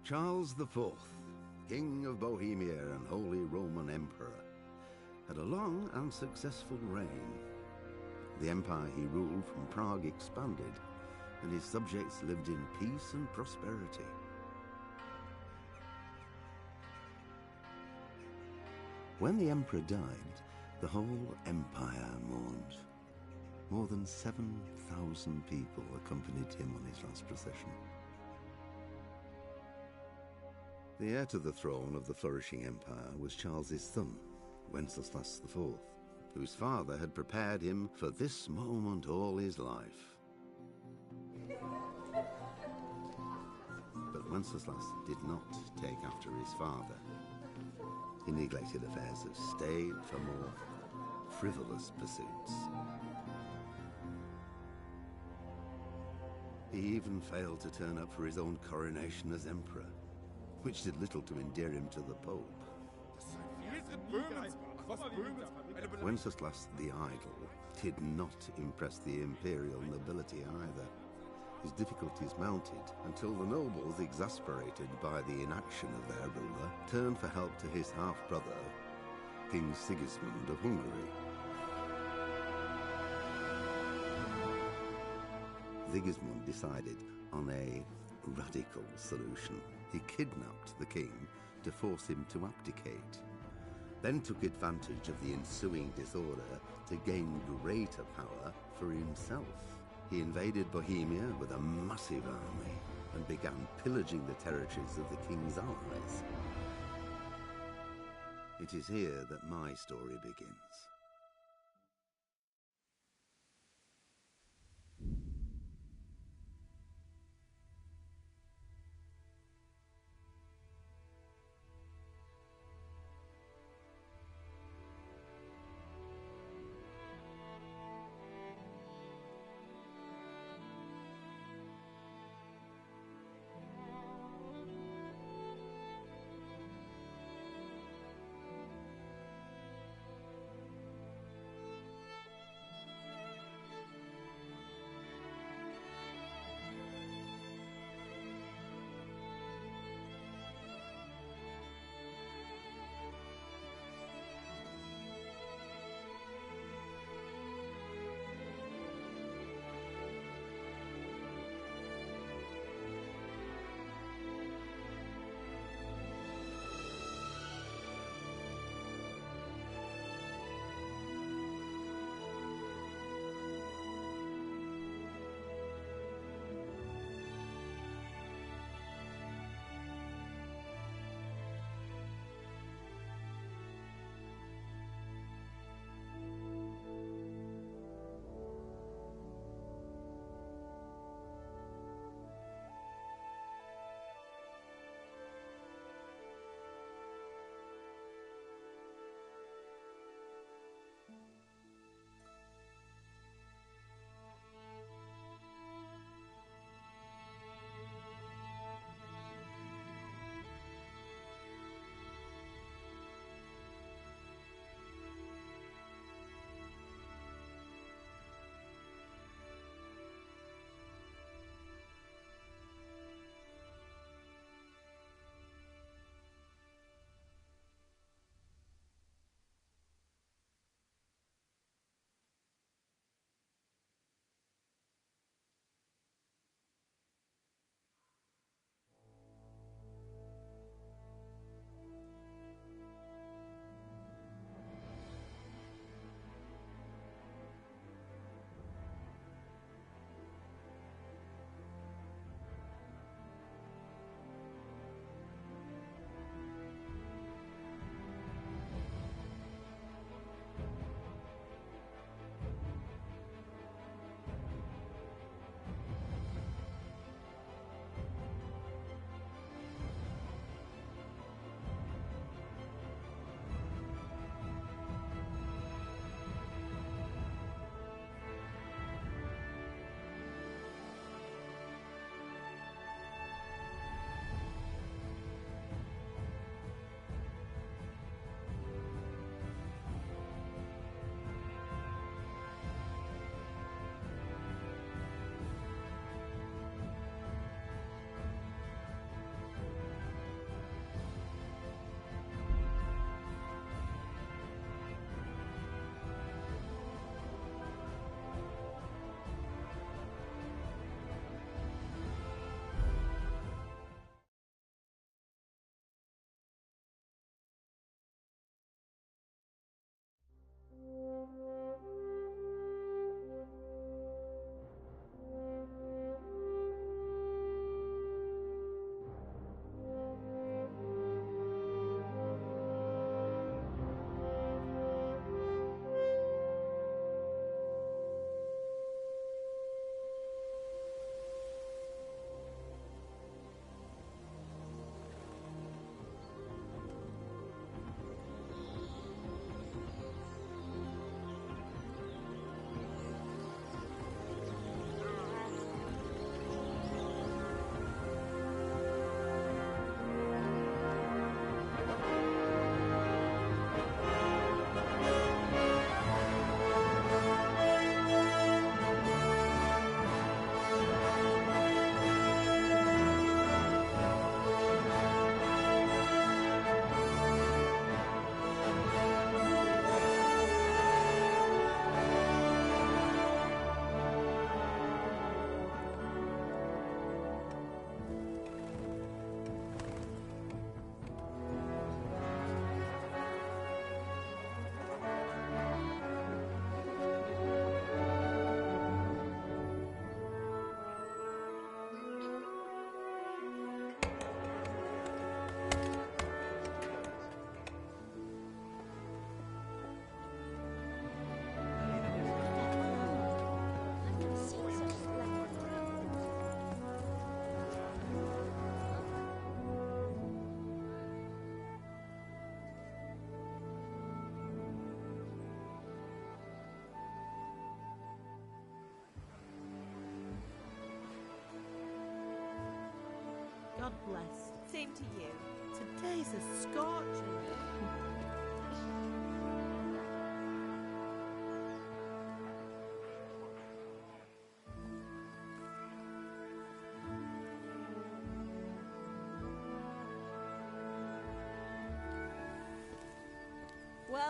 Charles IV, King of Bohemia and Holy Roman Emperor, had a long and successful reign. The empire he ruled from Prague expanded, and his subjects lived in peace and prosperity. When the emperor died, the whole empire mourned. More than 7,000 people accompanied him on his last procession. The heir to the throne of the flourishing empire was Charles's son, Wenceslas IV, whose father had prepared him for this moment all his life. But Wenceslas did not take after his father. He neglected affairs of state for more frivolous pursuits. He even failed to turn up for his own coronation as emperor, which did little to endear him to the Pope. Wenceslas the Idle did not impress the imperial nobility either. His difficulties mounted until the nobles, exasperated by the inaction of their ruler, turned for help to his half-brother, King Sigismund of Hungary. Sigismund decided on a radical solution. He kidnapped the king to force him to abdicate, then took advantage of the ensuing disorder to gain greater power for himself. He invaded Bohemia with a massive army and began pillaging the territories of the king's allies. It is here that my story begins.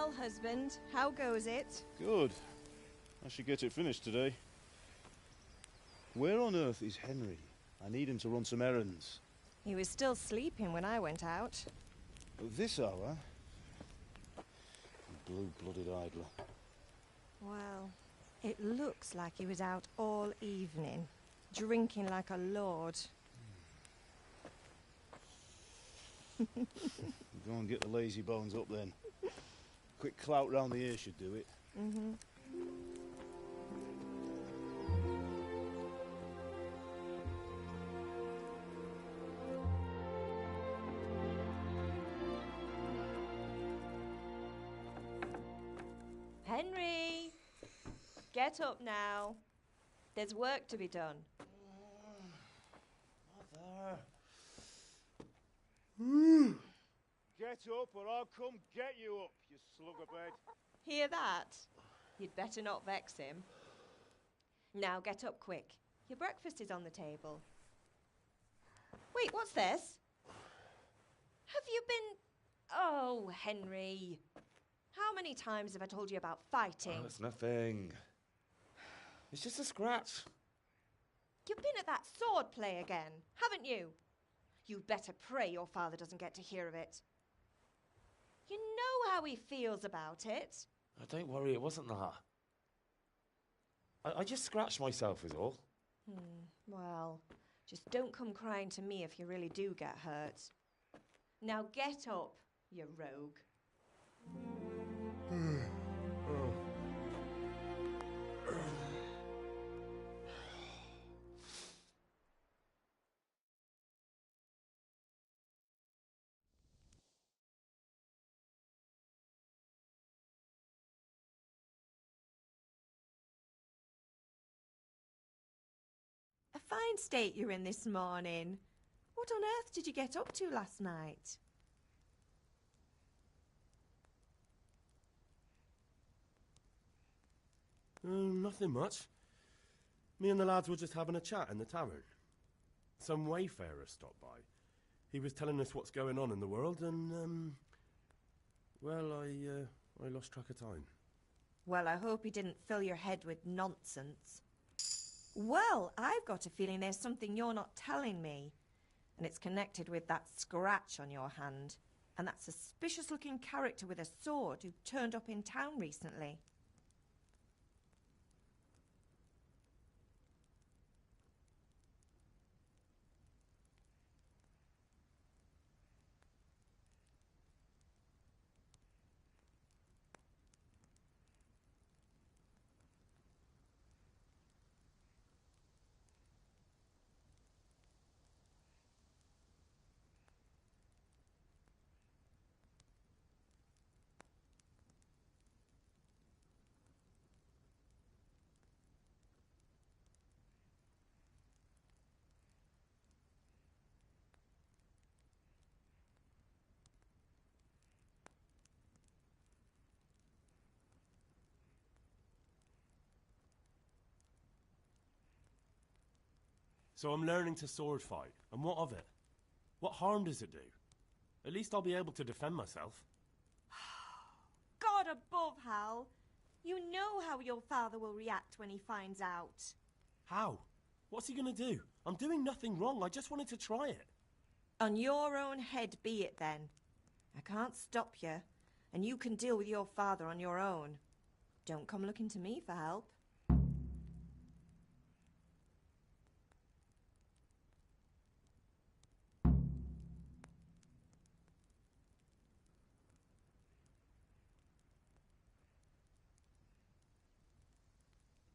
Well, husband, how goes it? Good. I should get it finished today. Where on earth is Henry? I need him to run some errands. He was still sleeping when I went out. At this hour? Blue-blooded idler. Well, it looks like he was out all evening, drinking like a lord. Go and get the lazy bones up then. Quick clout round the ear should do it. Mm-hmm. Henry! Get up now. There's work to be done. Mother. Get up or I'll come get you up, you slugabed. Hear that? You'd better not vex him. Now get up quick. Your breakfast is on the table. Wait, what's this? Have you been... Oh, Henry. How many times have I told you about fighting? Oh, it's nothing. It's just a scratch. You've been at that sword play again, haven't you? You'd better pray your father doesn't get to hear of it. You know how he feels about it. Oh, don't worry, it wasn't that. I just scratched myself is all. Well, just don't come crying to me if you really do get hurt. Now get up, you rogue. A fine state you're in this morning. What on earth did you get up to last night? Nothing much. Me and the lads were just having a chat in the tavern. Some wayfarer stopped by. He was telling us what's going on in the world and, well, I lost track of time. Well, I hope he didn't fill your head with nonsense. Well, I've got a feeling there's something you're not telling me. And it's connected with that scratch on your hand. And that suspicious-looking character with a sword who turned up in town recently. So I'm learning to sword fight, and what of it? What harm does it do? At least I'll be able to defend myself. God above, Hal. You know how your father will react when he finds out. How? What's he gonna do? I'm doing nothing wrong, I just wanted to try it. On your own head be it then. I can't stop you, and you can deal with your father on your own. Don't come looking to me for help.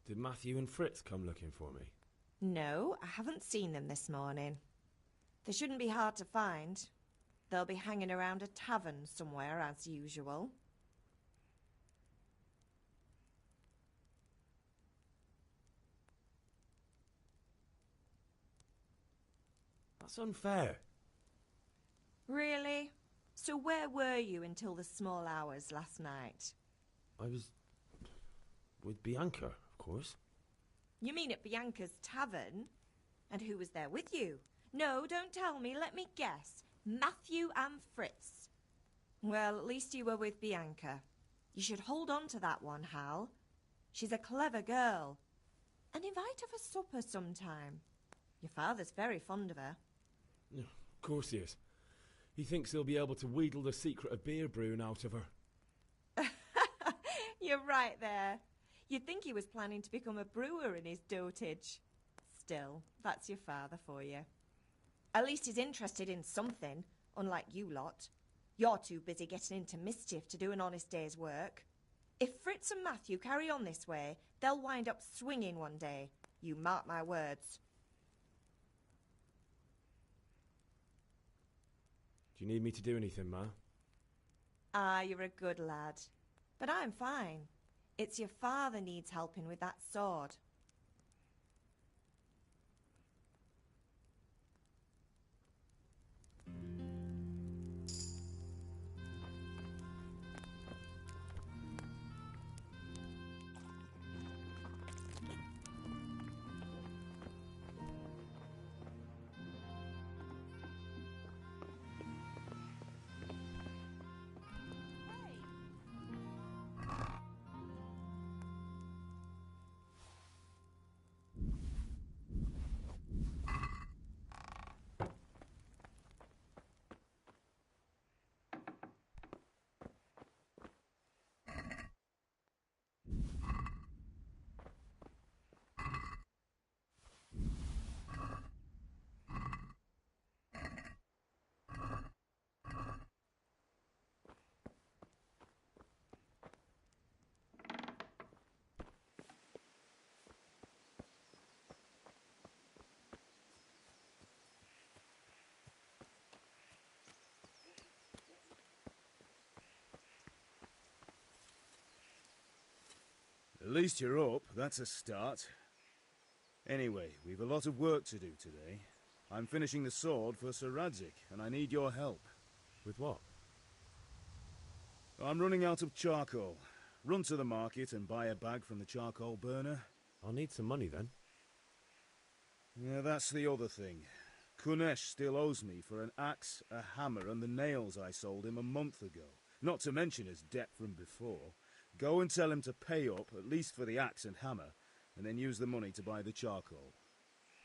Did Matthew and Fritz come looking for me? No, I haven't seen them this morning. They shouldn't be hard to find. They'll be hanging around a tavern somewhere, as usual. That's unfair. Really? So where were you until the small hours last night? I was with Bianca, of course. You mean at Bianca's tavern? And who was there with you? No, don't tell me, let me guess. Matthew and Fritz. Well, at least you were with Bianca. You should hold on to that one, Hal. She's a clever girl. And invite her for supper sometime. Your father's very fond of her. Of course he is. He thinks he'll be able to wheedle the secret of beer brewing out of her. You're right there. You'd think he was planning to become a brewer in his dotage. Still, that's your father for you. At least he's interested in something, unlike you lot. You're too busy getting into mischief to do an honest day's work. If Fritz and Matthew carry on this way, they'll wind up swinging one day. You mark my words. Do you need me to do anything, Ma? Ah, you're a good lad. But I'm fine. It's your father needs helping with that sword. At least you're up, that's a start. Anyway, we've a lot of work to do today. I'm finishing the sword for Sir Radzig, and I need your help. With what? I'm running out of charcoal. Run to the market and buy a bag from the charcoal burner. I'll need some money then. Yeah, that's the other thing. Kunesh still owes me for an axe, a hammer, and the nails I sold him a month ago. Not to mention his debt from before. Go and tell him to pay up, at least for the axe and hammer, and then use the money to buy the charcoal.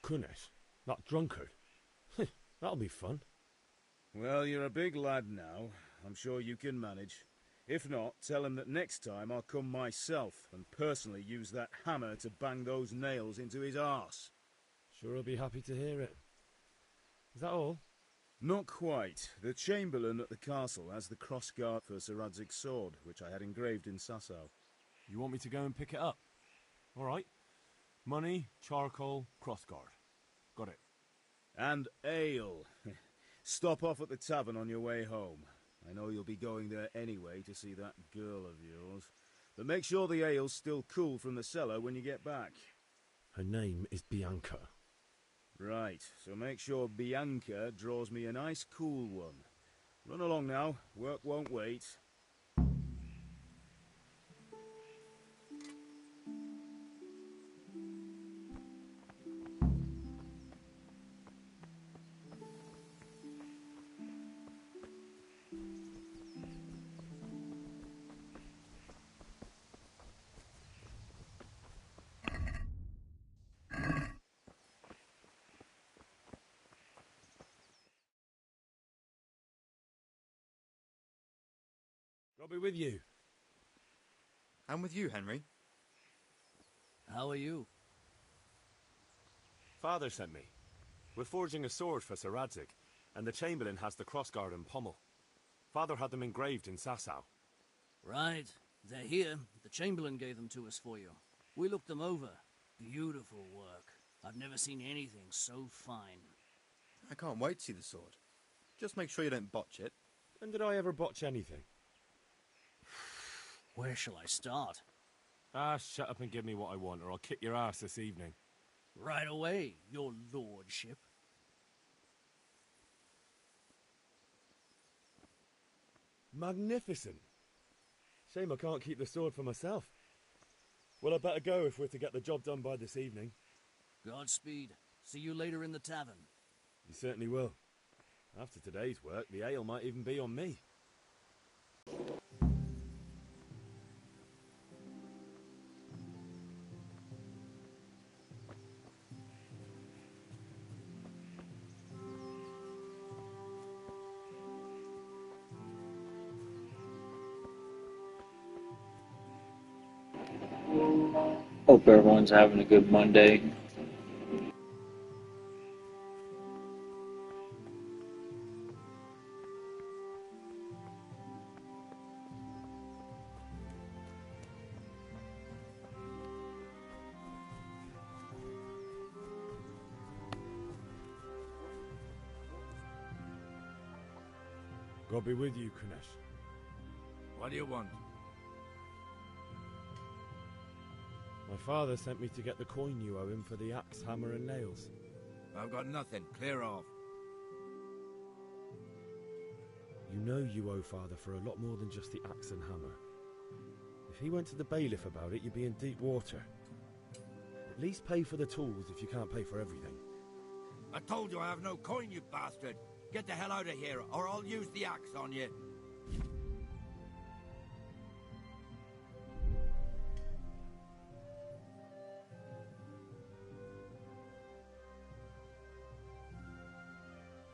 Kunesh? That drunkard? That'll be fun. Well, you're a big lad now. I'm sure you can manage. If not, tell him that next time I'll come myself and personally use that hammer to bang those nails into his arse. Sure I'll be happy to hear it. Is that all? Not quite. The Chamberlain at the castle has the crossguard for Sir Radzig's sword, which I had engraved in Sasau. You want me to go and pick it up? All right. Money, charcoal, crossguard. Got it. And ale. Stop off at the tavern on your way home. I know you'll be going there anyway to see that girl of yours. But make sure the ale's still cool from the cellar when you get back. Her name is Bianca. Right, so make sure Bianca draws me a nice cool one. Run along now, work won't wait. I'll be with you. I'm with you, Henry. How are you? Father sent me. We're forging a sword for Sir Radzig, and the Chamberlain has the crossguard and pommel. Father had them engraved in Sasau. Right. They're here. The Chamberlain gave them to us for you. We looked them over. Beautiful work. I've never seen anything so fine. I can't wait to see the sword. Just make sure you don't botch it. When did I ever botch anything? Where shall I start? Shut up and give me what I want, or I'll kick your ass this evening. Right away, your lordship. Magnificent. Shame I can't keep the sword for myself. Well, I better go if we're to get the job done by this evening. Godspeed. See you later in the tavern. You certainly will. After today's work, the ale might even be on me. everyone's having a good Monday. God be with you, Kunesh. What do you want? My father sent me to get the coin you owe him for the axe, hammer, and nails. I've got nothing. Clear off. You know you owe father for a lot more than just the axe and hammer. If he went to the bailiff about it, you'd be in deep water. At least pay for the tools if you can't pay for everything. I told you I have no coin, you bastard. Get the hell out of here, or I'll use the axe on you.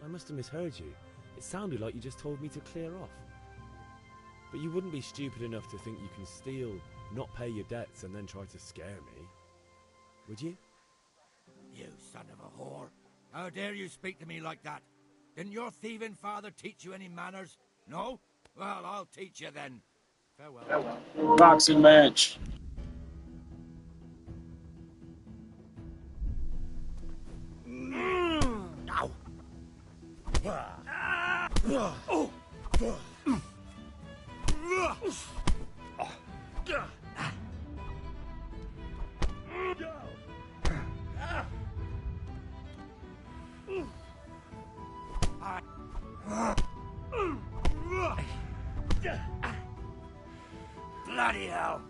I must have misheard you. It sounded like you just told me to clear off. But you wouldn't be stupid enough to think you can steal, not pay your debts, and then try to scare me. Would you? You son of a whore. How dare you speak to me like that? Didn't your thieving father teach you any manners? No? Well, I'll teach you then. Farewell. Boxing match. Bloody hell!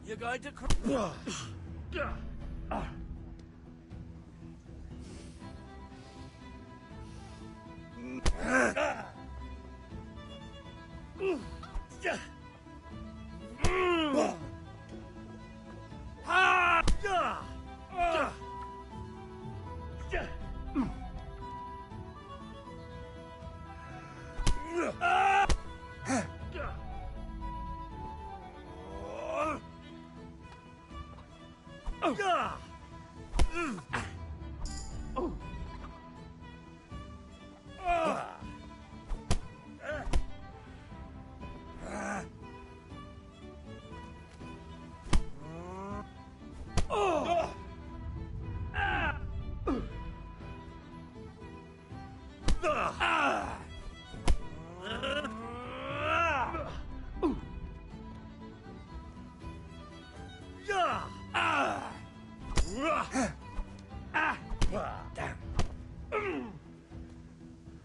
You're going to cry.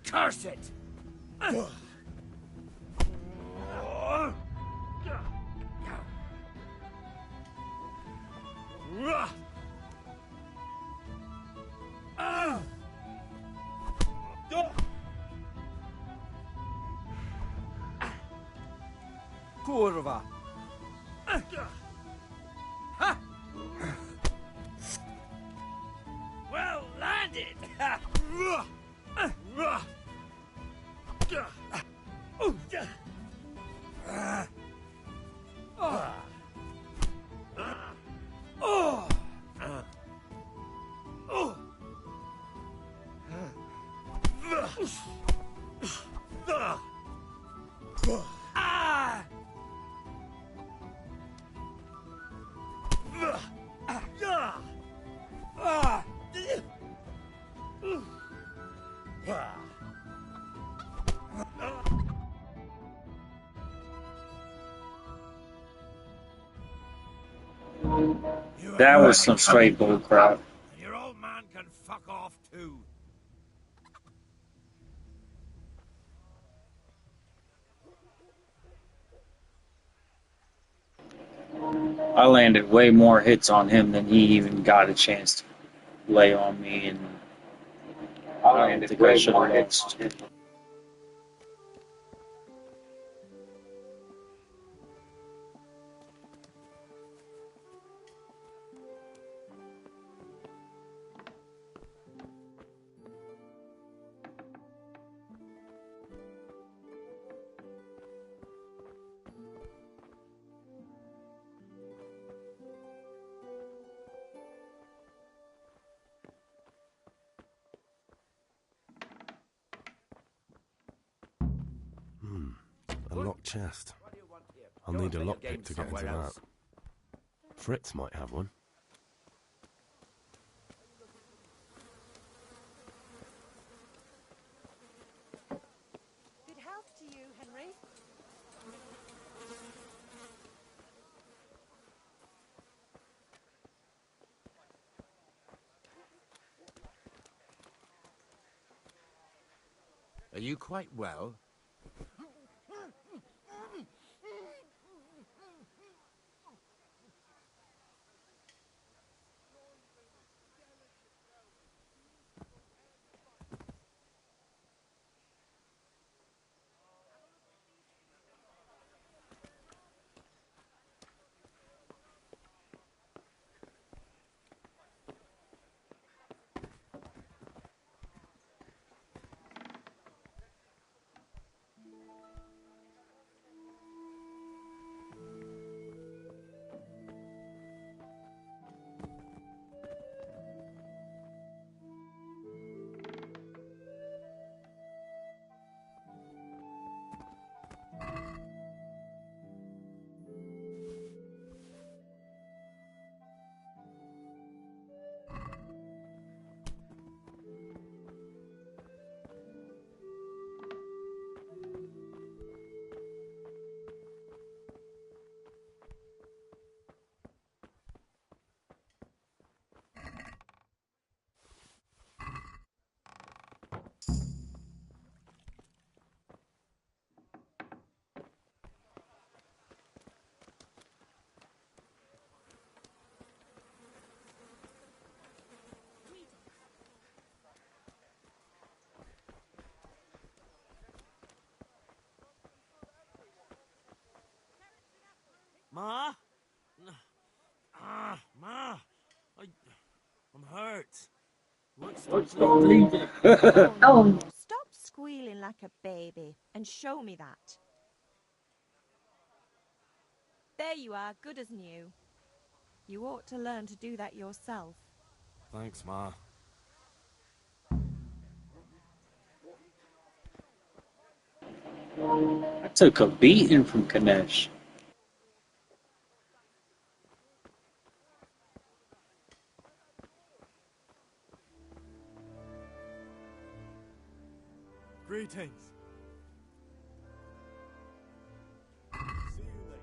Curse it! Kurva! Well landed! That was some straight bull crap. Your old man can fuck off too. I landed way more hits on him than he even got a chance to lay on me, and I don't think I should have lost. A locked chest. I'll need a lockpick to get into that. Fritz might have one. Good health to you, Henry. Are you quite well? Ma? Ma! I'm hurt. What's the bleeding? Oh, stop squealing like a baby and show me that. There you are, good as new. You ought to learn to do that yourself. Thanks, Ma. I took a beating from Ganesh. Greetings. See you later.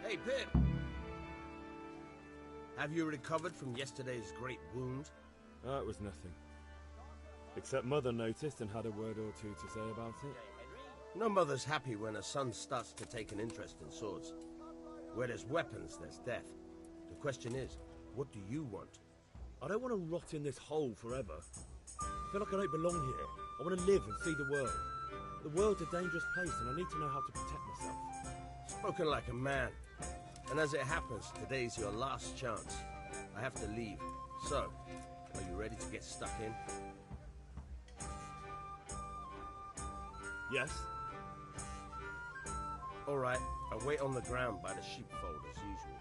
Hey, Pip! Have you recovered from yesterday's great wound? Oh, it was nothing. Except Mother noticed and had a word or two to say about it. No mother's happy when a son starts to take an interest in swords. Where there's weapons, there's death. The question is, what do you want? I don't want to rot in this hole forever. I feel like I don't belong here. I want to live and see the world. The world's a dangerous place and I need to know how to protect myself. Spoken like a man. And as it happens, today's your last chance. I have to leave. So, are you ready to get stuck in? Yes? All right, I'll wait on the ground by the sheepfold as usual.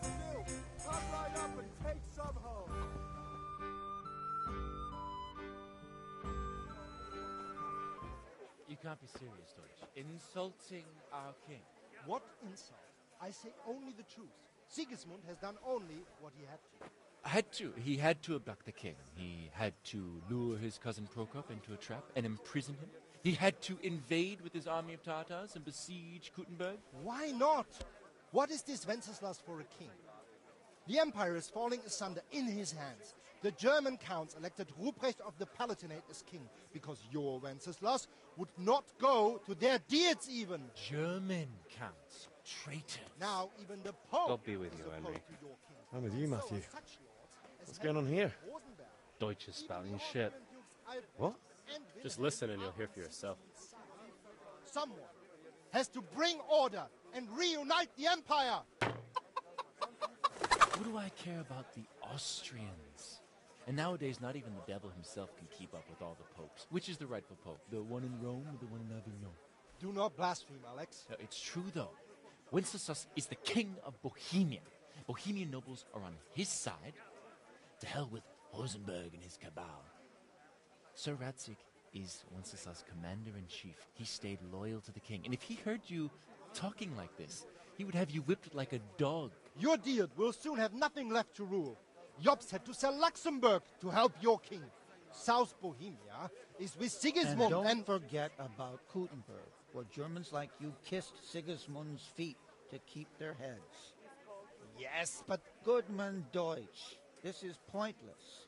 Still, come right up and take some home. You can't be serious, Deutsch. Insulting our king. What insult? I say only the truth. Sigismund has done only what he had to. He had to abduct the king. He had to lure his cousin Prokop into a trap and imprison him. He had to invade with his army of Tatars and besiege Kuttenberg. Why not? What is this Wenceslas for a king? The empire is falling asunder in his hands. The German counts elected Ruprecht of the Palatinate as king because your Wenceslas would not go to their deeds even. German counts. Traitors. Now even the Pope God be with you, is Henry. opposed to your king. I'm with you, So Matthew. are such lords as What's going on Henry here? of Rosenberg. Deutsch is spouting shit. What? Just listen and you'll hear for yourself. Someone has to bring order and reunite the empire. What do I care about the Austrians? And nowadays, not even the devil himself can keep up with all the popes. Which is the rightful pope? The one in Rome or the one in Avignon? Do not blaspheme, Alex. No, it's true, though. Wenceslas is the king of Bohemia. Bohemian nobles are on his side. To hell with Rosenberg and his cabal. Sir Radzik is Wenceslas' commander-in-chief. He stayed loyal to the king. And if he heard you talking like this, he would have you whipped like a dog. Your Diet will soon have nothing left to rule. Jobst had to sell Luxembourg to help your king. South Bohemia is with Sigismund And don't forget about Kuttenberg, where Germans like you kissed Sigismund's feet to keep their heads. Yes, but Goodman Deutsch, this is pointless.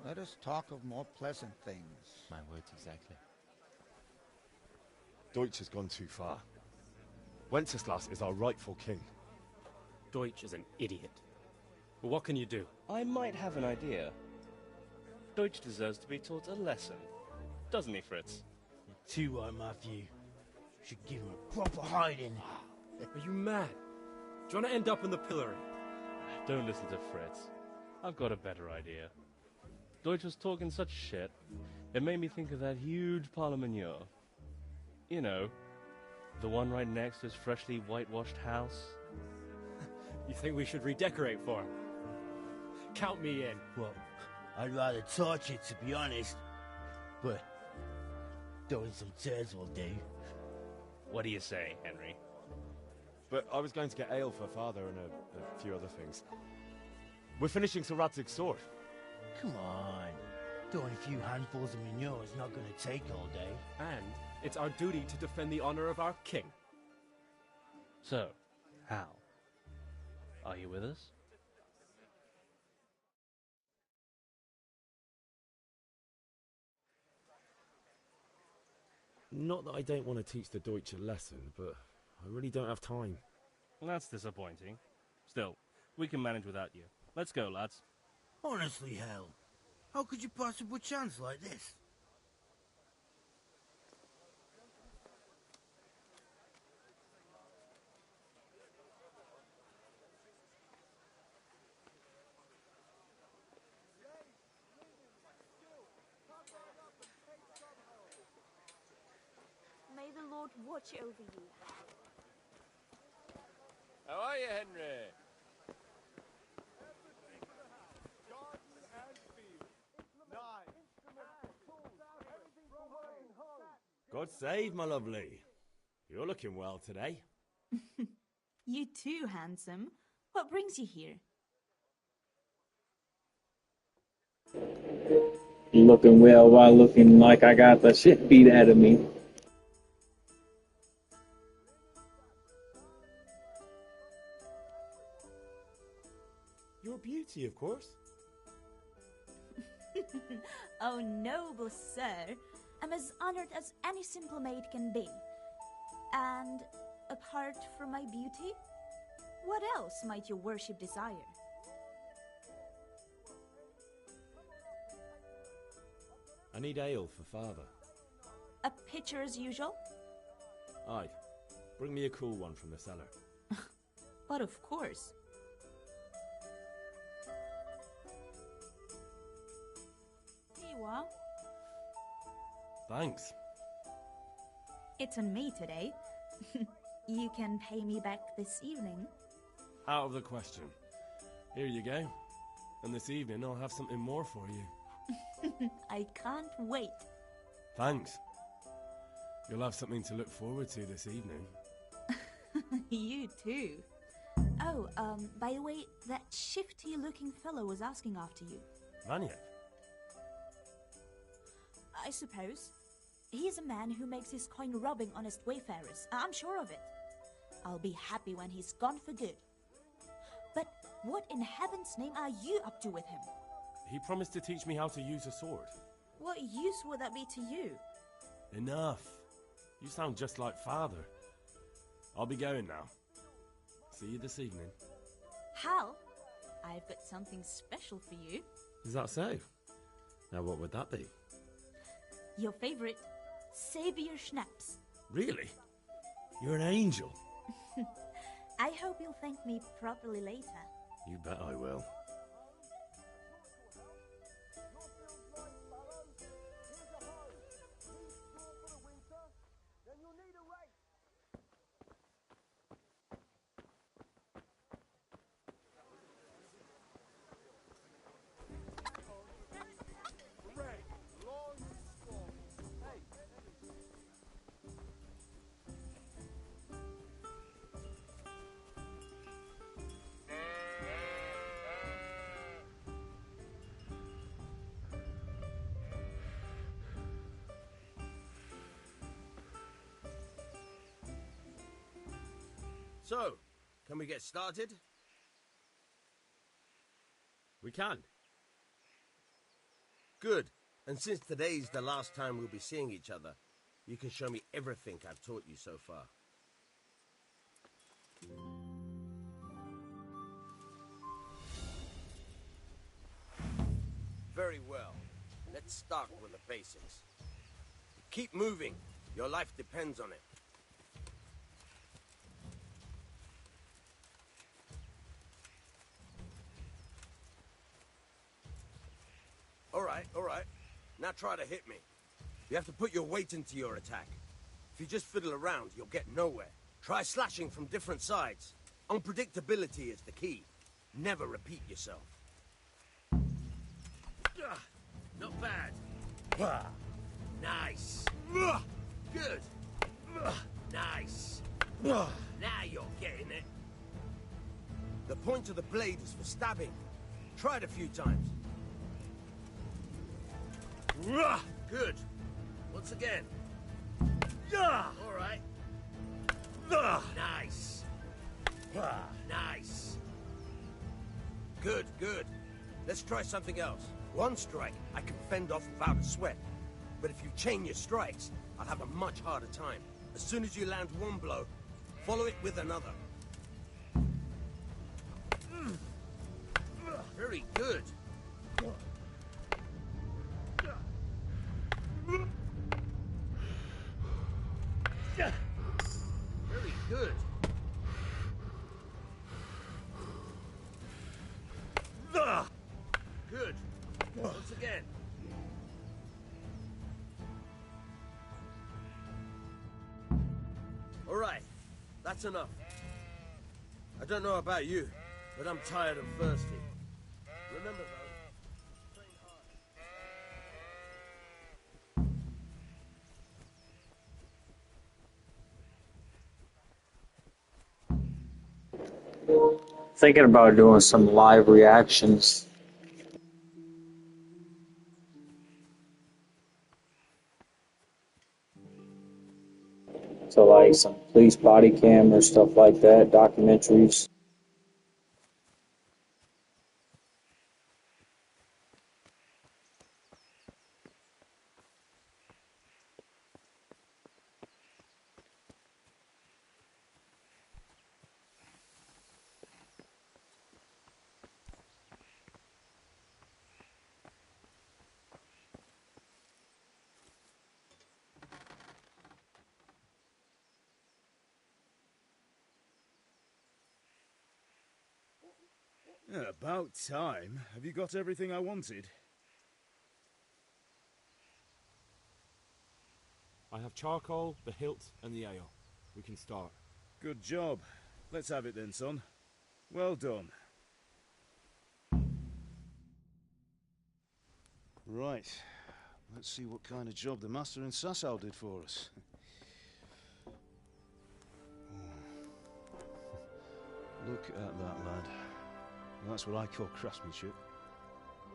Let us talk of more pleasant things. My words exactly. Deutsch has gone too far. Wenceslas is our rightful king. Deutsch is an idiot. But what can you do? I might have an idea. Deutsch deserves to be taught a lesson. Doesn't he, Fritz? Too right, Matthew. Should give him a proper hiding. Are you mad? Do you want to end up in the pillory? Don't listen to Fritz. I've got a better idea. Deutsch was talking such shit, it made me think of that huge parliament. You know, the one right next to his freshly whitewashed house. You think we should redecorate for him? Count me in. Well, I'd rather torch it, to be honest. But throwing some tears will do. What do you say, Henry? But I was going to get ale for father and a few other things. We're finishing Sir Radzig's sword. Come on. Throwing a few handfuls of manure is not going to take all day. And it's our duty to defend the honor of our king. So, Hal, are you with us? Not that I don't want to teach the Deutsch a lesson, but I really don't have time. Well, that's disappointing. Still, we can manage without you. Let's go, lads. Honestly, Hal, how could you possibly chance like this? May the Lord watch over you. How are you, Henry? God save, my lovely. You're looking well today. You too, handsome. What brings you here? Looking well while looking like I got the shit beat out of me. Your beauty, of course. Oh, noble sir. I'm as honored as any simple maid can be. And apart from my beauty, what else might your worship desire? I need ale for father. A pitcher as usual? Aye. Bring me a cool one from the cellar. But of course. Here you are. Thanks. It's on me today. You can pay me back this evening. Out of the question. Here you go. And this evening I'll have something more for you. I can't wait. Thanks. You'll have something to look forward to this evening. You too. Oh, by the way, that shifty-looking fellow was asking after you. Vanya? I suppose. He's a man who makes his coin robbing honest wayfarers. I'm sure of it. I'll be happy when he's gone for good. But What in heaven's name are you up to with him? He promised to teach me how to use a sword. What use would that be to you? Enough. You sound just like Father. I'll be going now. See you this evening. Hal, I've got something special for you. Is that so? Now what would that be? Your favorite, Savior Schnapps. Really? You're an angel. I hope you'll thank me properly later. You bet I will. So, can we get started? We can. Good. And since today's the last time we'll be seeing each other, you can show me everything I've taught you so far. Very well. Let's start with the basics. Keep moving. Your life depends on it. All right. Now try to hit me. You have to put your weight into your attack. If you just fiddle around, you'll get nowhere. Try slashing from different sides. Unpredictability is the key. Never repeat yourself. Not bad. Nice. Good. Nice. Now you're getting it. The point of the blade is for stabbing. Try it a few times. Good. Once again. All right. Nice. Nice. Good. Let's try something else. One strike, I can fend off without a sweat. But if you chain your strikes, I'll have a much harder time. As soon as you land one blow, follow it with another. Very good. Very good. Good. Once again. All right. That's enough. I don't know about you, but I'm tired and thirsty. Remember, though, train hard. Thinking about doing some live reactions. So like some police body cam or stuff like that, documentaries. Yeah, about time. Have you got everything I wanted? I have charcoal, the hilt, and the ale. We can start. Good job. Let's have it then, son. Well done. Right. Let's see what kind of job the master in Sasau did for us. Look at that, lad. That's what I call craftsmanship.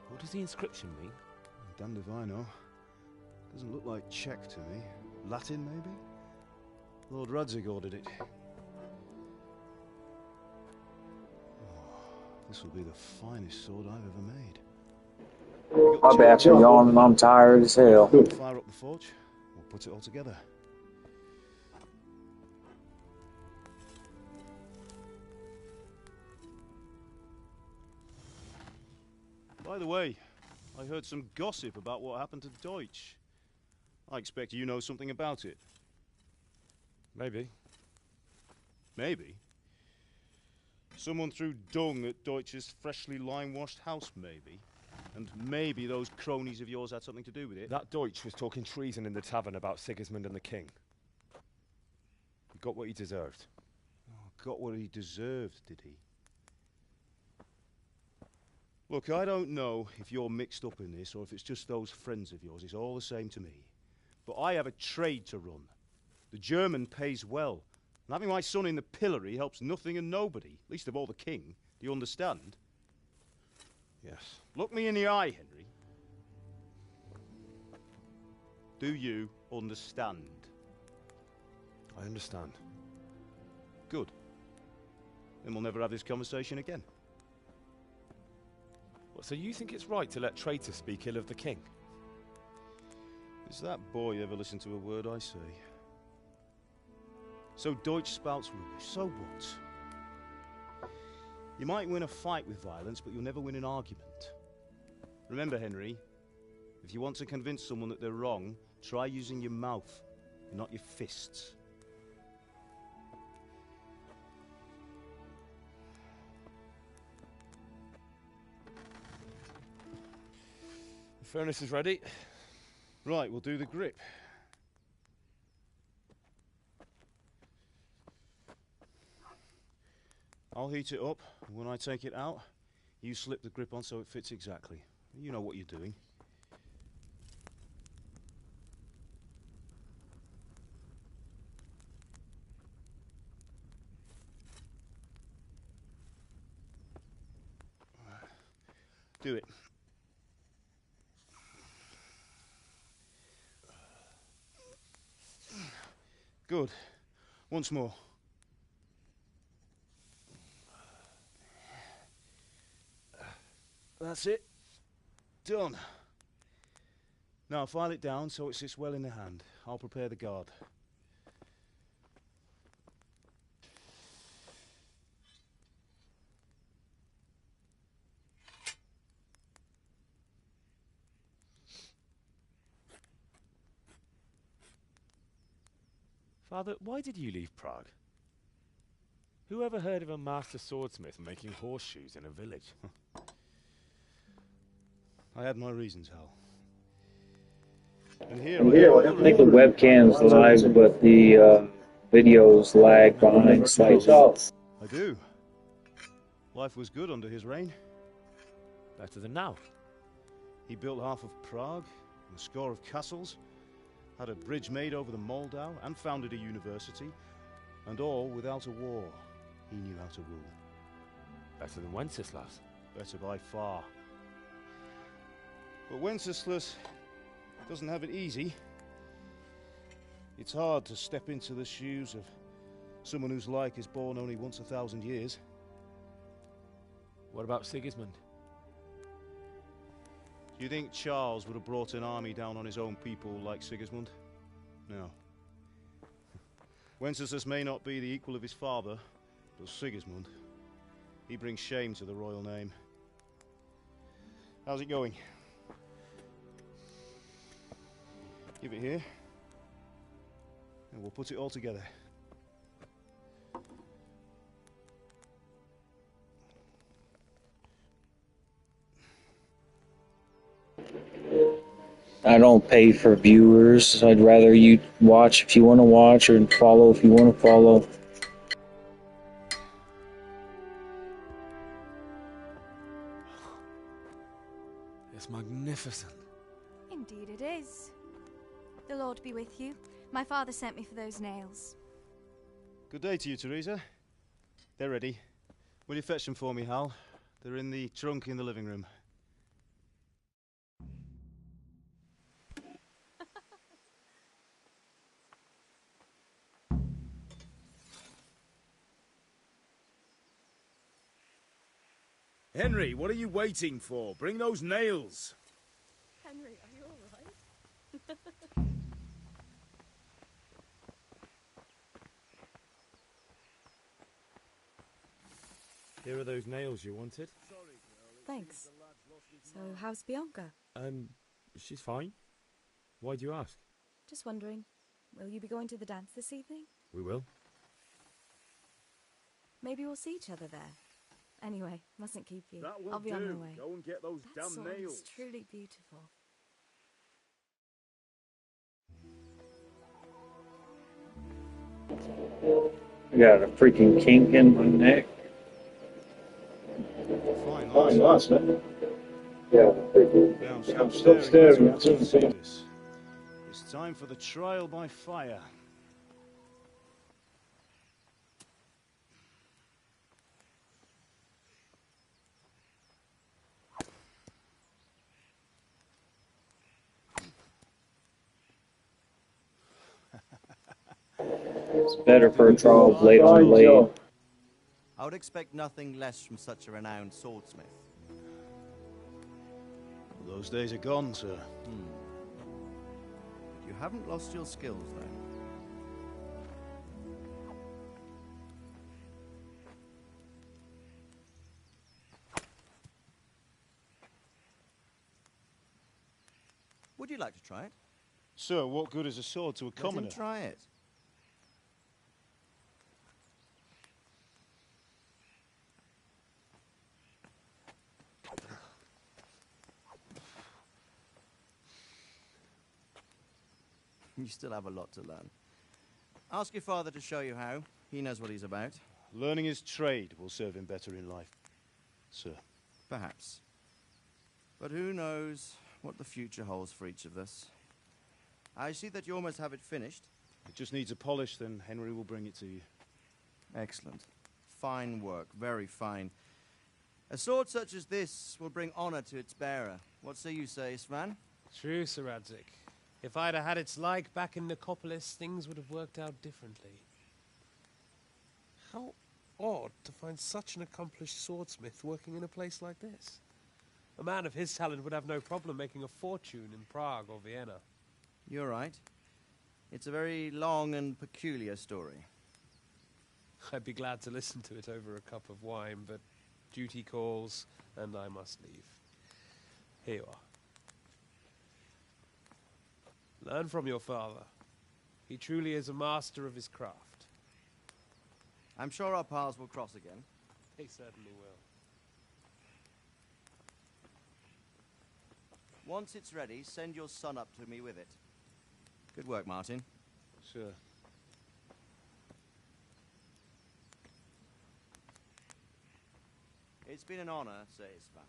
What does the inscription mean? Damned if I know. Doesn't look like Czech to me. Latin, maybe? Lord Radzig ordered it. This will be the finest sword I've ever made. My back's yawning. I'm tired as hell. Fire up the forge. We'll put it all together. By the way, I heard some gossip about what happened to Deutsch. I expect you know something about it. Maybe. Maybe? Someone threw dung at Deutsch's freshly lime-washed house, maybe? And maybe those cronies of yours had something to do with it? That Deutsch was talking treason in the tavern about Sigismund and the king. He got what he deserved. Oh, got what he deserved, did he? Look, I don't know if you're mixed up in this or if it's just those friends of yours. It's all the same to me. But I have a trade to run. The German pays well. And having my son in the pillory helps nothing and nobody, least of all the king. Do you understand? Yes. Look me in the eye, Henry. Do you understand? I understand. Good. Then we'll never have this conversation again. What, so you think it's right to let traitors speak ill of the king? Does that boy ever listen to a word I say? So Deutsch spouts rubbish, so what? You might win a fight with violence, but you'll never win an argument. Remember, Henry, if you want to convince someone that they're wrong, try using your mouth, and not your fists. The furnace is ready. Right, we'll do the grip. I'll heat it up, and when I take it out, you slip the grip on so it fits exactly. You know what you're doing. Do it. Good. Once more. That's it. Done. Now file it down so it sits well in the hand. I'll prepare the guard. Father, why did you leave Prague? Who ever heard of a master swordsmith making horseshoes in a village? I had my reasons, Hal. And I think the webcam's live, but the video's lag behind slightly. I do. Life was good under his reign. Better than now. He built half of Prague, and a score of castles, had a bridge made over the Moldau, and founded a university, and all without a war. He knew how to rule. Better than Wenceslas. Better by far. But Wenceslas doesn't have it easy. It's hard to step into the shoes of someone whose like is born only once 1,000 years. What about Sigismund? Do you think Charles would have brought an army down on his own people like Sigismund? No. Wenceslas may not be the equal of his father, but Sigismund, he brings shame to the royal name. How's it going? Give it here, and we'll put it all together. I don't pay for viewers. I'd rather you watch if you want to watch, or follow if you want to follow. It's magnificent. Indeed it is. The Lord be with you. My father sent me for those nails. Good day to you, Teresa. They're ready. Will you fetch them for me, Hal? They're in the trunk in the living room. Henry, what are you waiting for? Bring those nails. Henry, are you all right? Here are those nails you wanted. Thanks. So, how's Bianca? She's fine. Why do you ask? Just wondering, will you be going to the dance this evening? We will. Maybe we'll see each other there. Anyway, mustn't keep you. That will I'll be do. on my way. Go and get those That damn sword nails. is truly beautiful. I got a freaking kink in my neck. Fine, Last night. Yeah, I'm still staring at something. It's time for the trial by fire. It's better for a trial blade on blade. I would expect nothing less from such a renowned swordsmith. Those days are gone, sir. You haven't lost your skills, then. Would you like to try it? Sir, what good is a sword to a commoner? Let him try it. You still have a lot to learn. Ask your father to show you how. He knows what he's about. Learning his trade will serve him better in life, sir. Perhaps. But who knows what the future holds for each of us. I see that you almost have it finished. It just needs a polish, then Henry will bring it to you. Excellent. Fine work, very fine. A sword such as this will bring honor to its bearer. What say you, Svan? True, Sir Radzik. If I'd have had its like back in Nicopolis, things would have worked out differently. How odd to find such an accomplished swordsmith working in a place like this. A man of his talent would have no problem making a fortune in Prague or Vienna. You're right. It's a very long and peculiar story. I'd be glad to listen to it over a cup of wine, but duty calls, and I must leave. Here you are. Learn from your father. He truly is a master of his craft. I'm sure our paths will cross again. They certainly will. Once it's ready, send your son up to me with it. Good work, Martin. Sure. It's been an honor, Sir Isvan.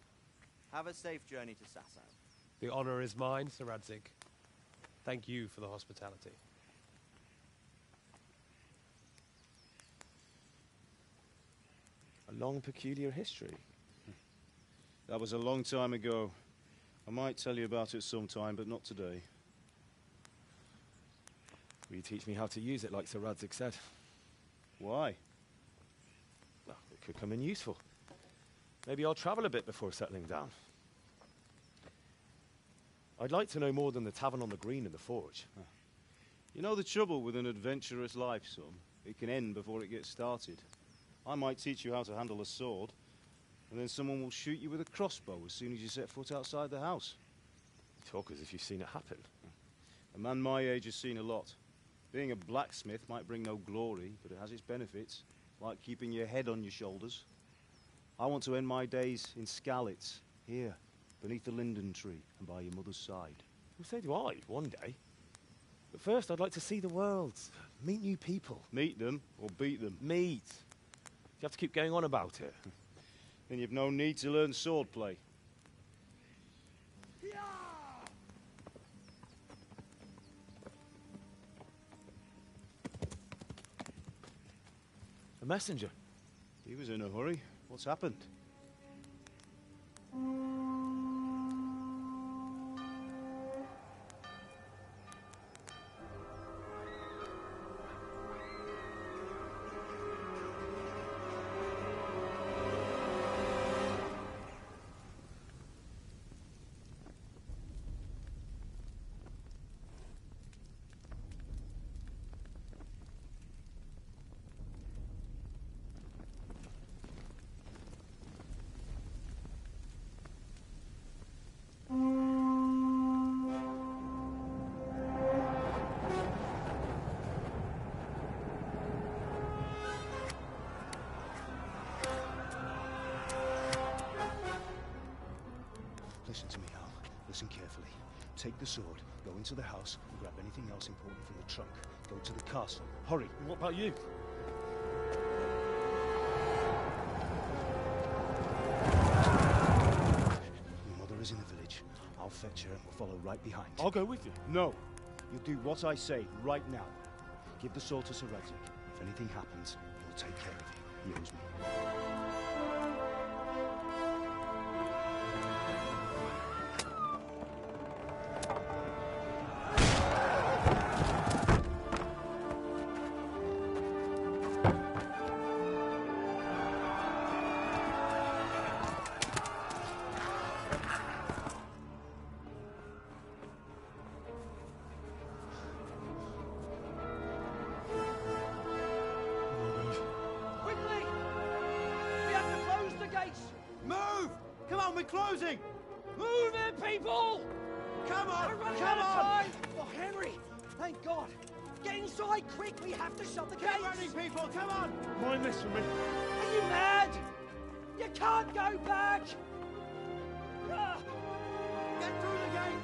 Have a safe journey to Sasau. The honor is mine, Sir Radzik. Thank you for the hospitality. A long, peculiar history. That was a long time ago. I might tell you about it sometime, but not today. Will you teach me how to use it, like Sir Radzik said? Why? Well, it could come in useful. Maybe I'll travel a bit before settling down. I'd like to know more than the tavern on the green and the forge. You know the trouble with an adventurous life, son? It can end before it gets started. I might teach you how to handle a sword, and then someone will shoot you with a crossbow as soon as you set foot outside the house. You talk as if you've seen it happen. A man my age has seen a lot. Being a blacksmith might bring no glory, but it has its benefits, like keeping your head on your shoulders. I want to end my days in Skalitz, here, beneath the linden tree and by your mother's side. Well, so do I, one day. But first, I'd like to see the world, meet new people. Meet them or beat them? Meet. You have to keep going on about it. Then you've no need to learn swordplay. A messenger. He was in a hurry. What's happened? Listen to me, Hal. Listen carefully. Take the sword, go into the house, and grab anything else important from the trunk. Go to the castle. Hurry. And what about you? Your mother is in the village. I'll fetch her and we'll follow right behind. I'll go with you. No. You'll do what I say right now. Give the sword to Sir Radzik. If anything happens, he'll take care of you. He owes me. Move! Come on, we're closing! Move it, people! Come on! We're running Come out of on! time! Oh, Henry! Thank God! Get inside quick! We have to shut the gates! Keep running, people! Come on! Mind this for me. Are you mad? You can't go back! Ah. Get through the gates!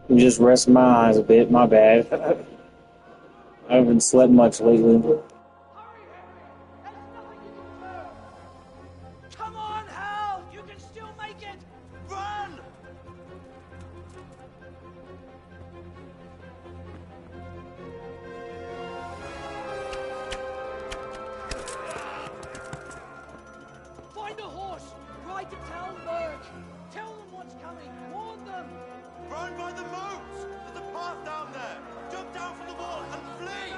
I'm just resting my eyes a bit, my bad. I haven't slept much lately. Come on, Hal! You can still make it! Run! Find a horse! Ride to Talmberg! Tell them what's coming! Warn them! Run by the moats! There's a path down there! Jump down from the wall and flee!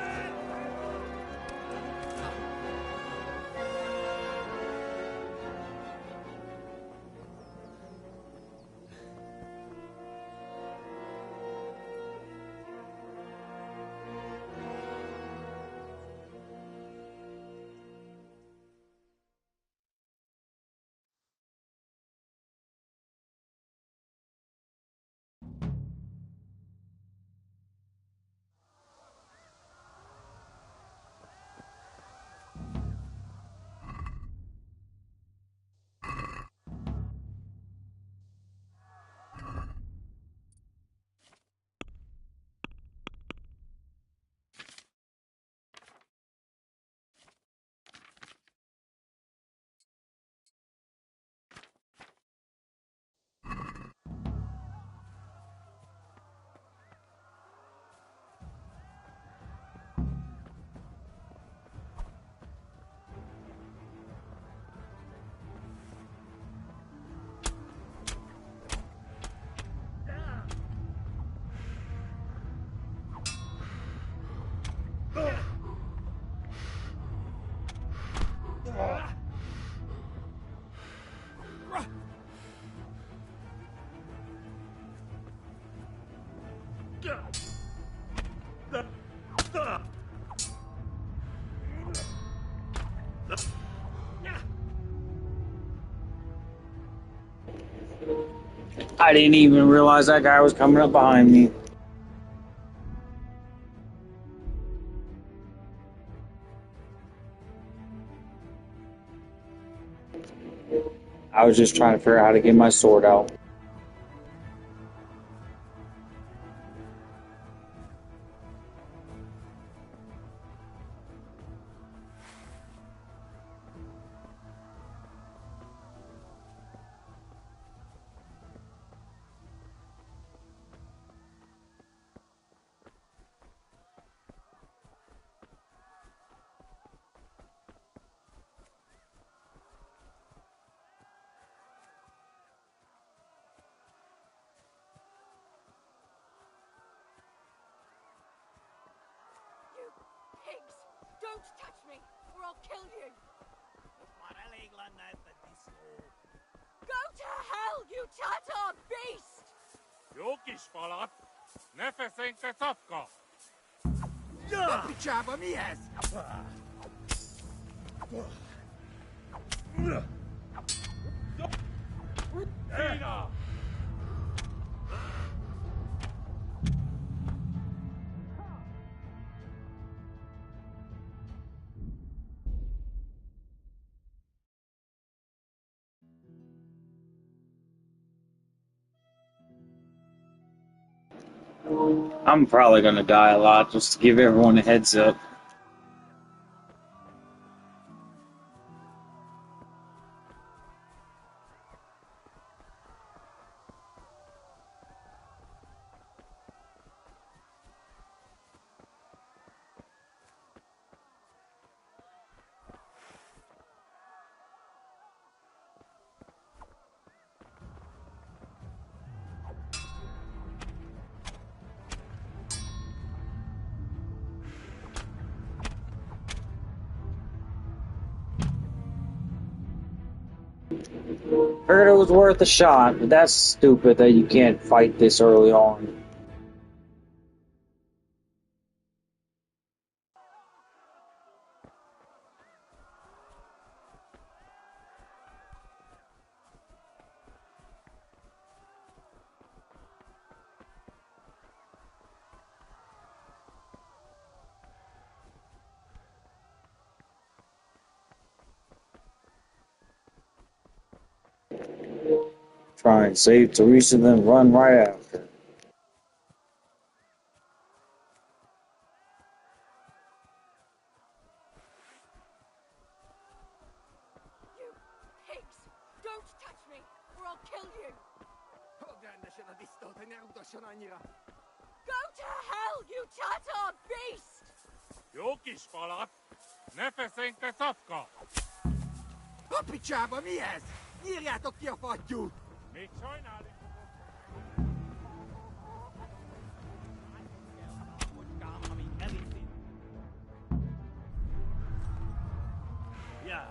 I didn't even realize that guy was coming up behind me. I was just trying to figure out how to get my sword out. Don't touch me, or I'll kill you! Go to hell, you tatar beast! Jokiš falat, nefesenkte safka. Pichaba mies! Tina! I'm probably gonna die a lot just to give everyone a heads up. Heard it was worth a shot, but that's stupid that you can't fight this early on. Try and save Teresa, then run right after. You pigs! Don't touch me, or I'll kill you! Go to hell, you tatar beast! Jokiš falat, nefesenkte safka. Pichaba mies! Nyírjátok ki a fattyút! Még sajnálom. Yeah.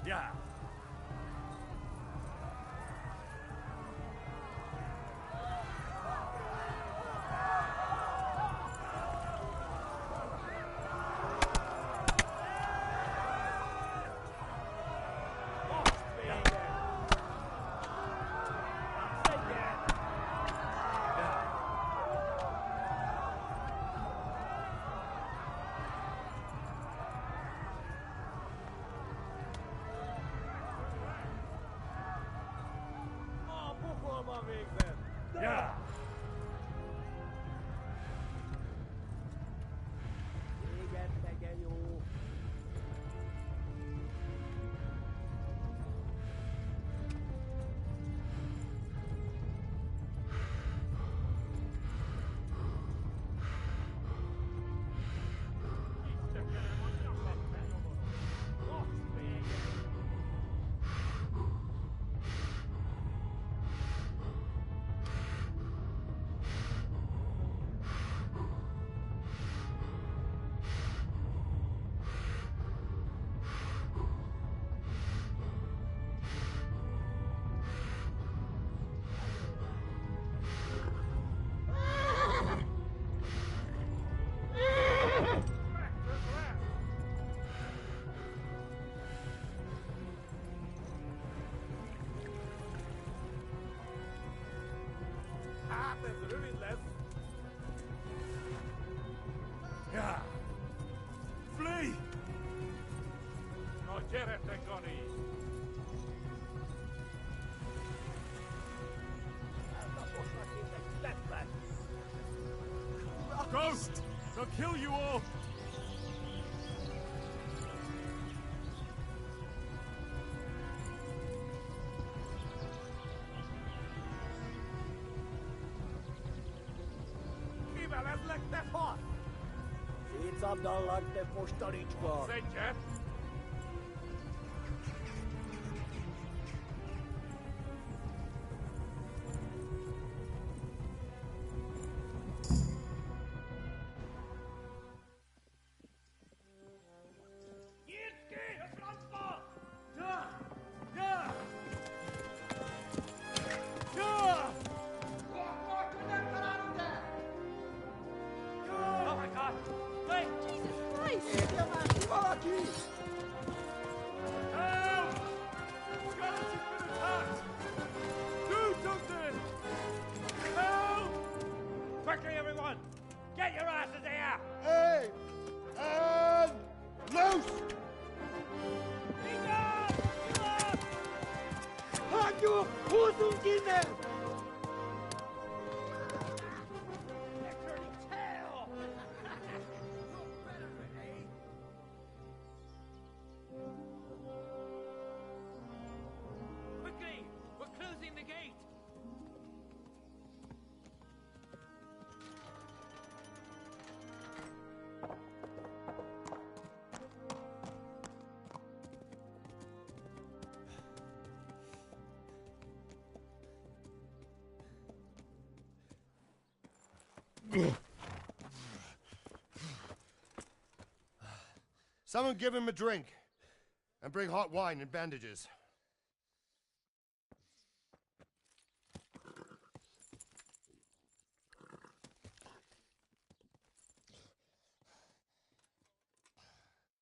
Yeah. Yeah. First! They'll kill you all! Sędzie? Oh my God! Wait! Jesus Christ! Help! Scarlet has been attacked! Do something! Help! Quickly, everyone! Get your asses here! Hey! And loose! Quickly! We're closing the gate! Someone give him a drink. And bring hot wine and bandages.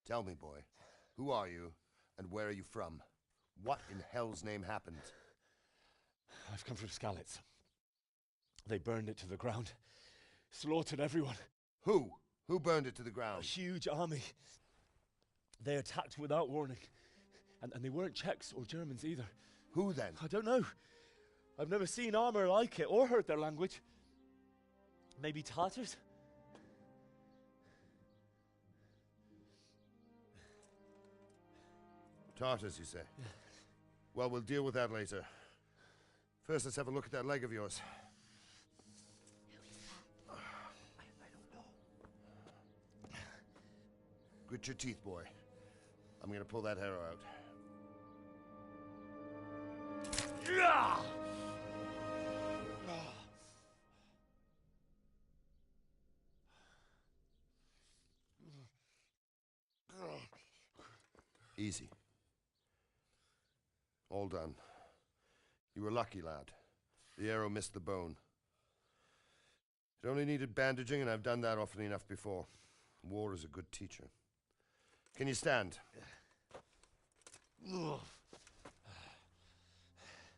Tell me, boy, who are you and where are you from? What in hell's name happened? I've come from Skalitz. They burned it to the ground. Slaughtered everyone. Who? Who burned it to the ground? A huge army. They attacked without warning. And they weren't Czechs or Germans either. Who then? I don't know. I've never seen armor like it or heard their language. Maybe Tatars? Tartars, you say? Yeah. Well, we'll deal with that later. First, let's have a look at that leg of yours. I don't know. Grit your teeth, boy. I'm gonna pull that arrow out. Easy. All done. You were lucky, lad. The arrow missed the bone. It only needed bandaging, and I've done that often enough before. War is a good teacher. Can you stand?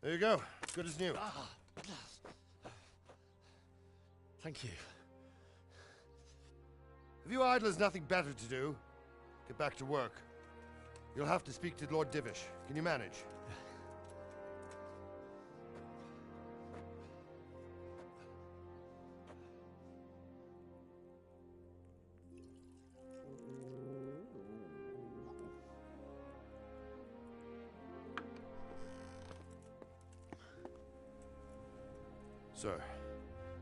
There you go. Good as new. Thank you. If you idlers nothing better to do, get back to work. You'll have to speak to Lord Divish. Can you manage? Sir,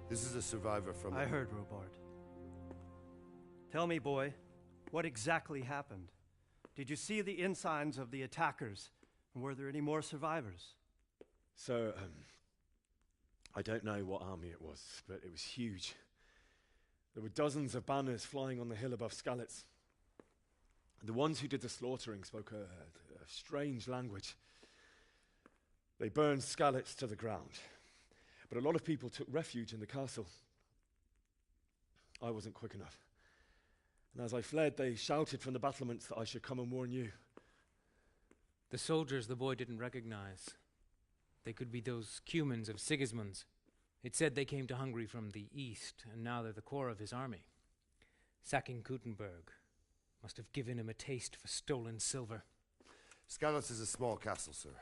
this is a survivor from... I heard, Robard. Tell me, boy, what exactly happened? Did you see the ensigns of the attackers? And were there any more survivors? So, I don't know what army it was, but it was huge. There were dozens of banners flying on the hill above Skalitz. The ones who did the slaughtering spoke a strange language. They burned Skalitz to the ground. But a lot of people took refuge in the castle. I wasn't quick enough. And as I fled, they shouted from the battlements that I should come and warn you. The soldiers the boy didn't recognize. They could be those Cumans of Sigismund's. It said they came to Hungary from the east, and now they're the core of his army. Sacking Kuttenberg must have given him a taste for stolen silver. Skalitz is a small castle, sir.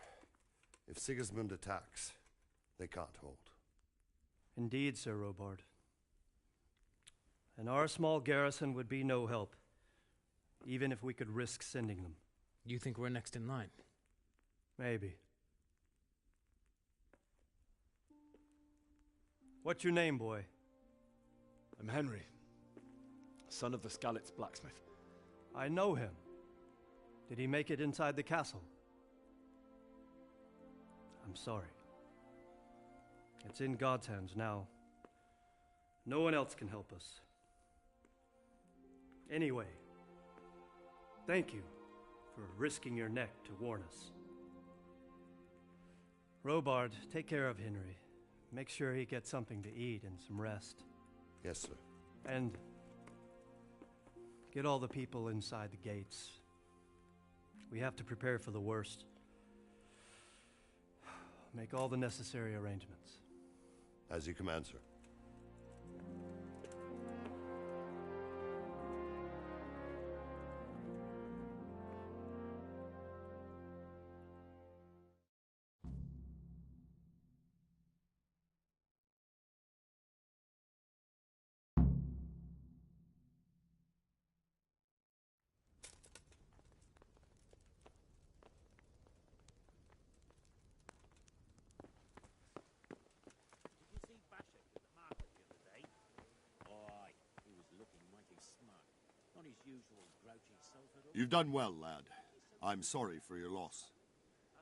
If Sigismund attacks, they can't hold. Indeed, Sir Robard. and our small garrison would be no help, even if we could risk sending them. You think we're next in line? Maybe. What's your name, boy? I'm Henry, son of the Skalitz blacksmith. I know him. Did he make it inside the castle? I'm sorry. It's in God's hands now. No one else can help us. Anyway, thank you for risking your neck to warn us. Robard, take care of Henry. Make sure he gets something to eat and some rest. Yes, sir. And get all the people inside the gates. We have to prepare for the worst. Make all the necessary arrangements. As you command, sir. You've done well, lad. I'm sorry for your loss.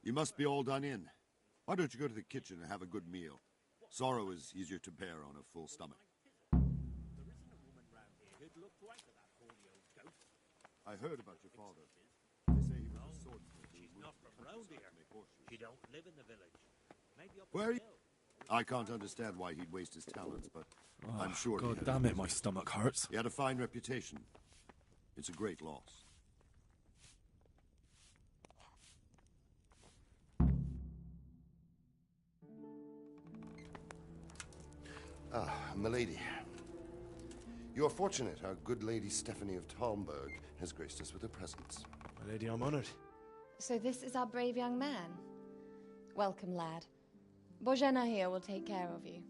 You must be all done in. Why don't you go to the kitchen and have a good meal? Sorrow is easier to bear on a full stomach. I heard about your father. They say he was a swordsmith. She's not from round here. She don't live in the village. Maybe up Where? the hill. I can't understand why he'd waste his talents, but I'm sure. God damn it, my stomach hurts. He had a fine reputation. It's a great loss. Ah, milady. You are fortunate our good lady Stephanie of Talmberg has graced us with her presence. My lady, I'm honored. So this is our brave young man. Welcome, lad. Bozhena here will take care of you.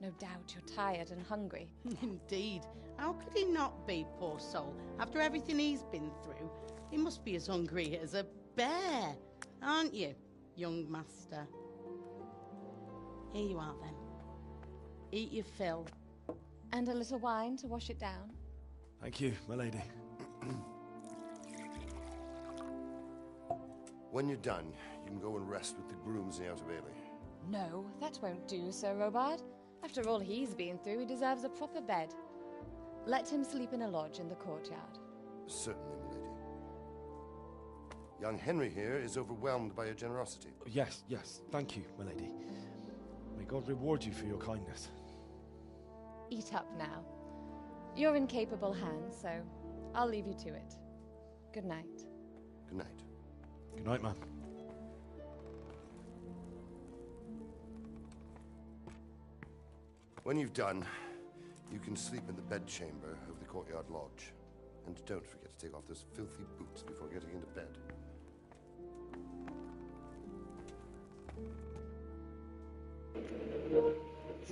No doubt you're tired and hungry. Indeed. How could he not be, poor soul? After everything he's been through, he must be as hungry as a bear, aren't you, young master? Here you are, then. Eat your fill. And a little wine to wash it down. Thank you, my lady. When you're done, you can go and rest with the grooms in the Outer Bailey. No, that won't do, Sir Robard. After all he's been through, he deserves a proper bed. Let him sleep in a lodge in the courtyard. Certainly, milady. Young Henry here is overwhelmed by your generosity. Yes, yes. Thank you, my lady. May God reward you for your kindness. Eat up now. You're in capable hands, so I'll leave you to it. Good night. Good night. Good night, man. When you've done, you can sleep in the bedchamber of the courtyard lodge. And don't forget to take off those filthy boots before getting into bed.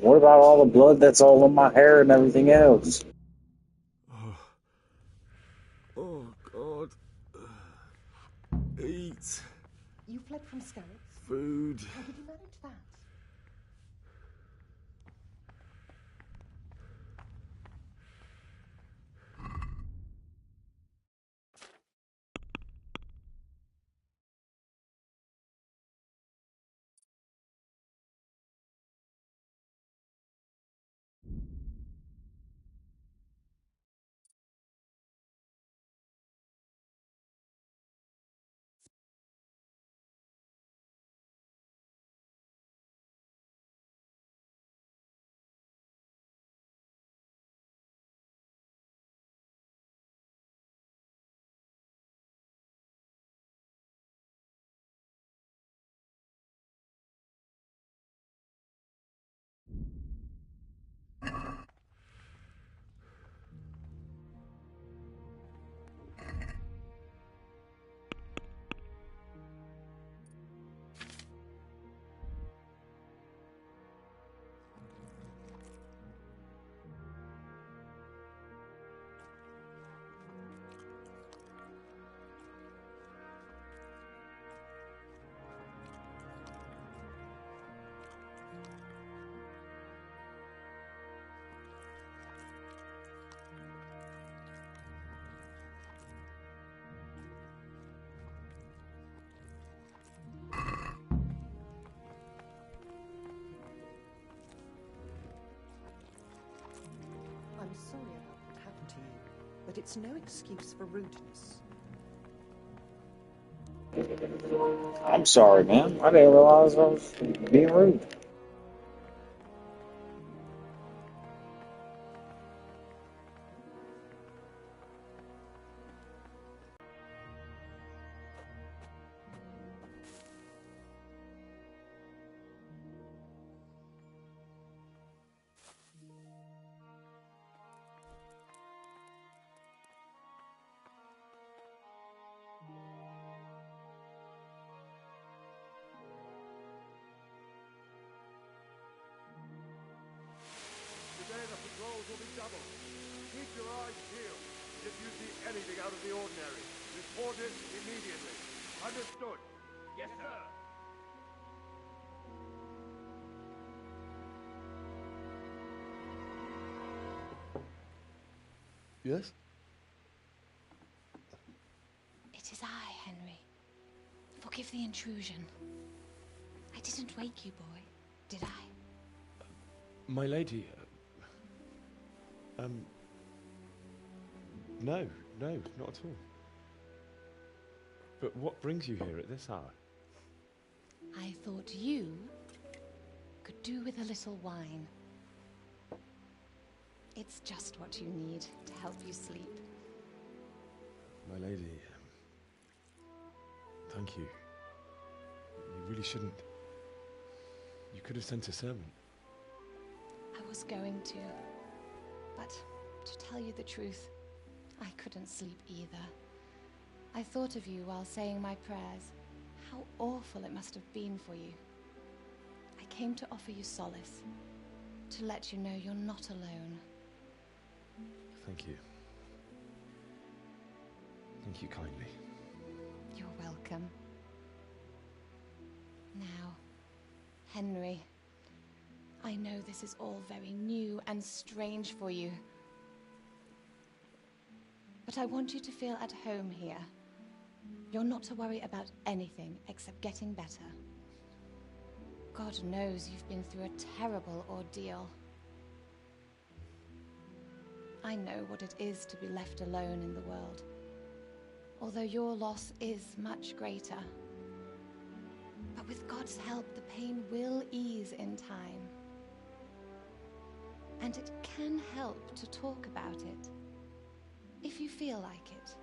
What about all the blood that's all in my hair and everything else? Oh, God. Eat. You fled from Skalitz? Food. How did you manage that? but it's no excuse for rudeness. I'm sorry, ma'am. I didn't realize I was being rude. Today the patrols will be doubled. Keep your eyes peeled. If you see anything out of the ordinary, report it immediately. Understood? Yes, sir. Yes? It is I, Henry. Forgive the intrusion. I didn't wake you, boy, did I? My lady, no, not at all. But what brings you here at this hour? I thought you could do with a little wine. It's just what you need to help you sleep. My lady, thank you. You really shouldn't. You could have sent a servant. I was going to, but to tell you the truth, I couldn't sleep either. I thought of you while saying my prayers. How awful it must have been for you. I came to offer you solace, to let you know you're not alone. Thank you. Thank you kindly. You're welcome. Now, Henry, I know this is all very new and strange for you. But I want you to feel at home here. You're not to worry about anything except getting better. God knows you've been through a terrible ordeal. I know what it is to be left alone in the world, although your loss is much greater. But with God's help, the pain will ease in time. And it can help to talk about it, if you feel like it.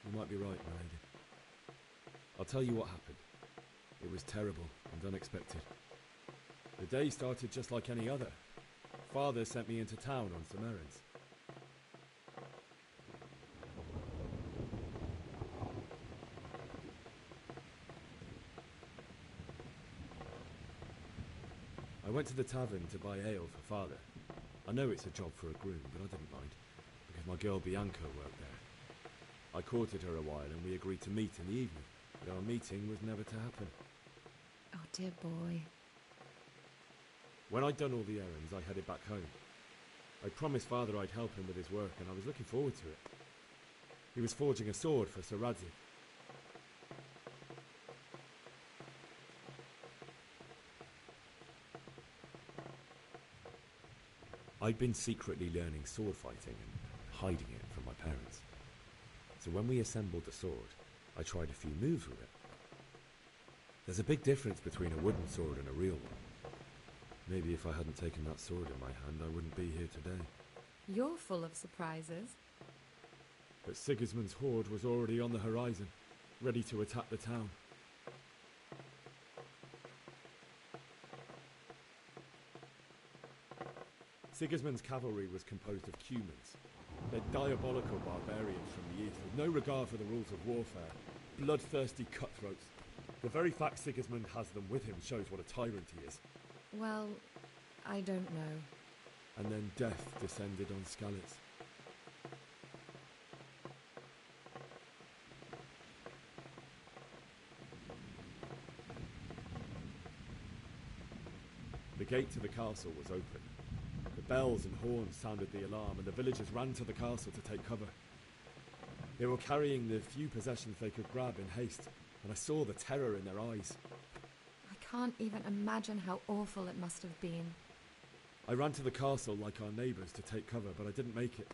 You might be right, my lady. I'll tell you what happened. It was terrible and unexpected. The day started just like any other. Father sent me into town on some errands. I went to the tavern to buy ale for Father. I know it's a job for a groom, but I didn't mind, because my girl Bianca worked there. I courted her a while and we agreed to meet in the evening, but our meeting was never to happen. Oh, dear boy. When I'd done all the errands, I headed back home. I promised Father I'd help him with his work, and I was looking forward to it. He was forging a sword for Sir Radzik. I'd been secretly learning sword fighting and hiding it from my parents. So when we assembled the sword, I tried a few moves with it. There's a big difference between a wooden sword and a real one. Maybe if I hadn't taken that sword in my hand, I wouldn't be here today. You're full of surprises. But Sigismund's horde was already on the horizon, ready to attack the town. Sigismund's cavalry was composed of Cumans. They're diabolical barbarians from the east, with no regard for the rules of warfare. Bloodthirsty cutthroats. The very fact Sigismund has them with him shows what a tyrant he is. Well, I don't know. And then death descended on Skalitz. The gate to the castle was open, but bells and horns sounded the alarm, and the villagers ran to the castle to take cover. They were carrying the few possessions they could grab in haste, and I saw the terror in their eyes. I can't even imagine how awful it must have been. I ran to the castle like our neighbours to take cover, but I didn't make it.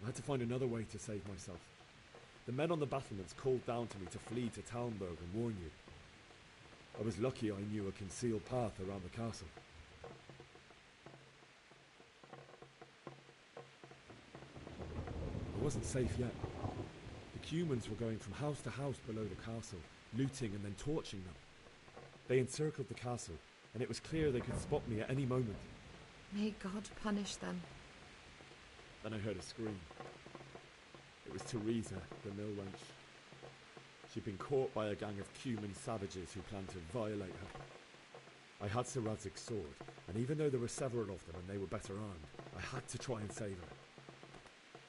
I had to find another way to save myself. The men on the battlements called down to me to flee to Talmberg and warn you. I was lucky I knew a concealed path around the castle. I wasn't safe yet. The Cumans were going from house to house below the castle, looting and then torching them. They encircled the castle, and it was clear they could spot me at any moment. May God punish them. Then I heard a scream. It was Teresa, the mill wench. She'd been caught by a gang of Cuman savages who planned to violate her. I had Sir Radzig's sword, and even though there were several of them and they were better armed, I had to try and save her.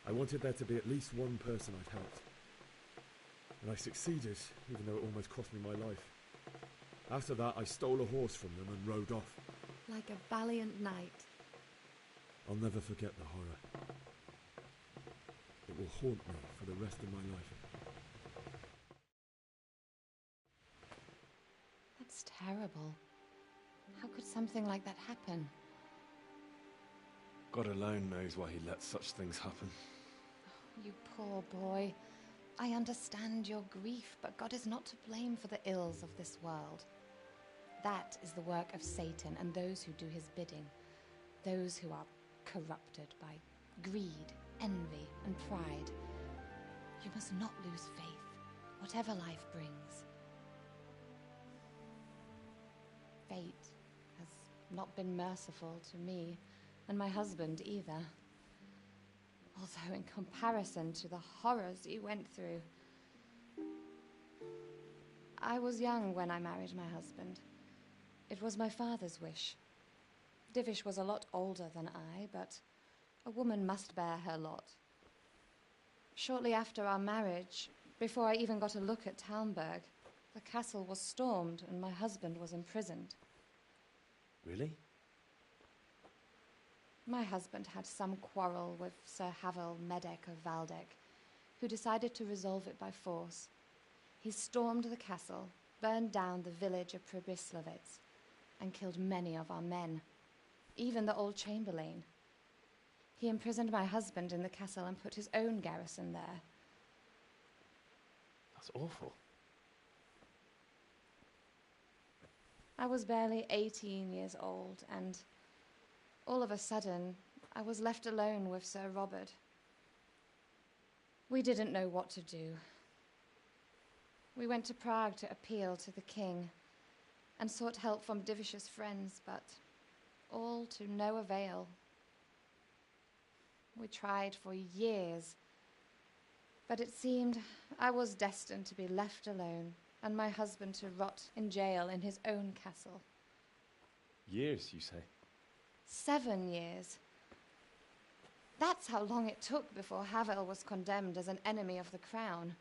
I wanted there to be at least one person I'd helped. And I succeeded, even though it almost cost me my life. After that, I stole a horse from them and rode off. Like a valiant knight. I'll never forget the horror. It will haunt me for the rest of my life. That's terrible. How could something like that happen? God alone knows why he lets such things happen. You poor boy. I understand your grief, but God is not to blame for the ills of this world. That is the work of Satan and those who do his bidding. Those who are corrupted by greed, envy, and pride. You must not lose faith, whatever life brings. Fate has not been merciful to me, and my husband either. Although in comparison to the horrors he went through. I was young when I married my husband. It was my father's wish. Divish was a lot older than I, but a woman must bear her lot. Shortly after our marriage, before I even got a look at Talmberg, the castle was stormed and my husband was imprisoned. Really? My husband had some quarrel with Sir Havel Medek of Valdek, who decided to resolve it by force. He stormed the castle, burned down the village of Pribyslavitz, and killed many of our men, even the old chamberlain. He imprisoned my husband in the castle and put his own garrison there. That's awful. I was barely 18 years old, and all of a sudden, I was left alone with Sir Robert. We didn't know what to do. We went to Prague to appeal to the king and sought help from Divish's friends, but all to no avail. We tried for years, but it seemed I was destined to be left alone and my husband to rot in jail in his own castle. Years, you say? 7 years. That's how long it took before Havel was condemned as an enemy of the crown.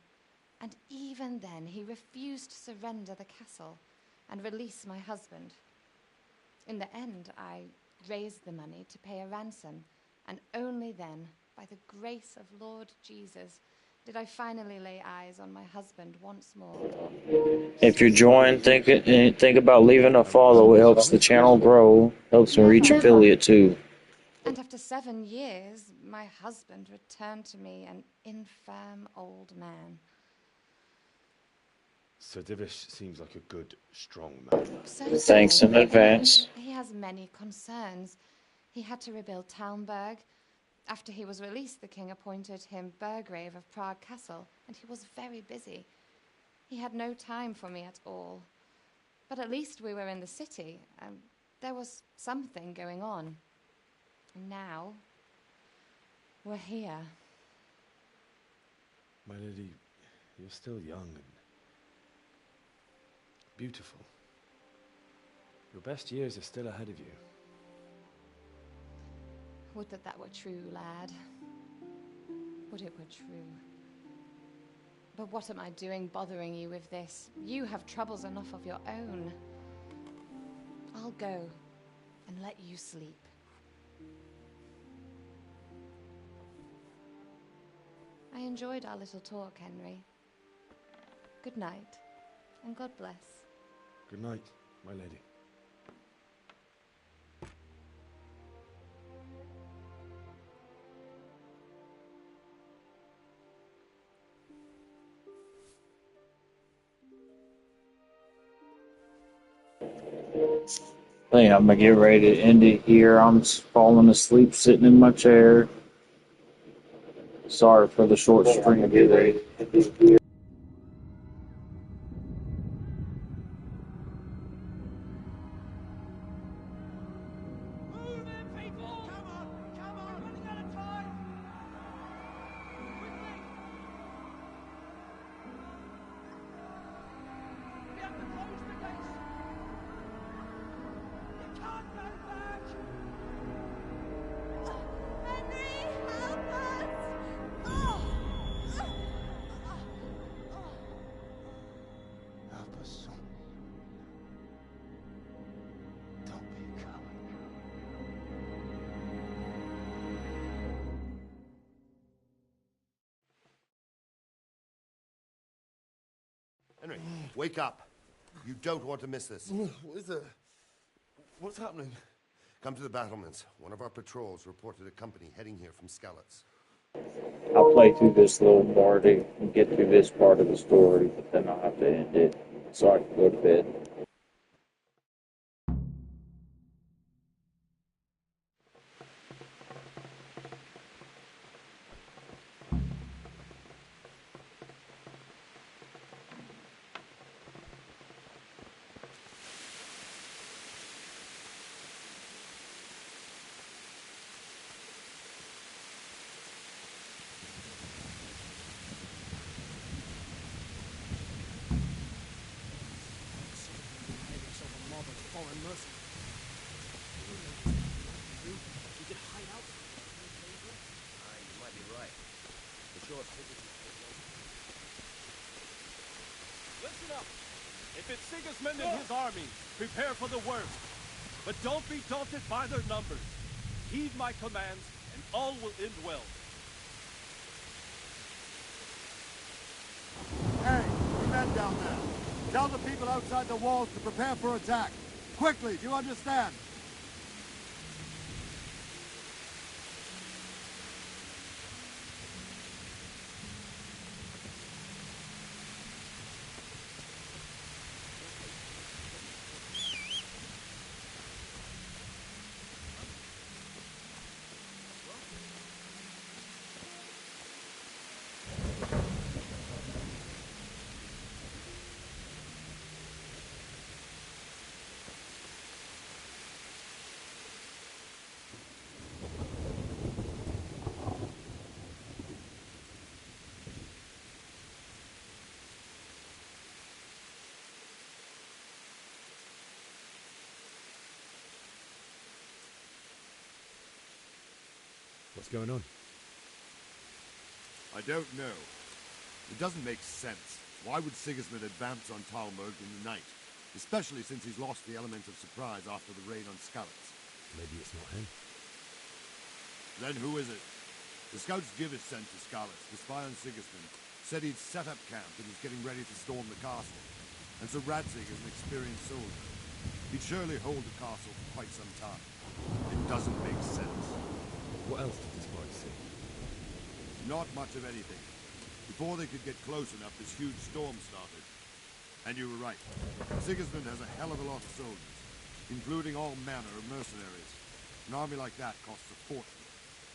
And even then, he refused to surrender the castle and release my husband. In the end, I raised the money to pay a ransom, and only then, by the grace of Lord Jesus, did I finally lay eyes on my husband once more. If you join, think about leaving a follow. It helps the channel grow, helps me reach affiliate too. And after 7 years, my husband returned to me an infirm old man. Sir Divish seems like a good, strong man. So Thanks in advance. He has many concerns. He had to rebuild Talmberg. After he was released, the king appointed him Burgrave of Prague Castle, and he was very busy. He had no time for me at all. But at least we were in the city, and there was something going on. And now, we're here. My lady, you're still young and beautiful. Your best years are still ahead of you. Would that that were true, lad. Would it were true. But what am I doing bothering you with this? You have troubles enough of your own. I'll go and let you sleep. I enjoyed our little talk, Henry. Good night, and God bless. Good night, my lady. I think I'm gonna get ready to end it here. I'm falling asleep sitting in my chair. Sorry for the short string today. Help us, son. Don't be a coward. Henry, wake up. You don't want to miss this. What is it? What's happening? Come to the battlements. One of our patrols reported a company heading here from Skalitz. I'll play through this a little more to get through this part of the story, but then I'll have to end it so I can go to bed. You might be right. The short Listen up! If it's Sigismund and his army, prepare for the worst. But don't be daunted by their numbers. Heed my commands, and all will end well. Hey, you men down there. Tell the people outside the walls to prepare for attack. Quickly, do you understand? What's going on? I don't know. It doesn't make sense. Why would Sigismund advance on Talmud in the night? Especially since he's lost the element of surprise after the raid on Skalitz. Maybe it's not him. Then who is it? The scouts Givis sent to Skalitz to spy on Sigismund said he'd set up camp and was getting ready to storm the castle. And so Radzig is an experienced soldier. He'd surely hold the castle for quite some time. It doesn't make sense. What else did the spies see? Not much of anything. Before they could get close enough, this huge storm started. And you were right. Sigismund has a hell of a lot of soldiers, including all manner of mercenaries. An army like that costs a fortune.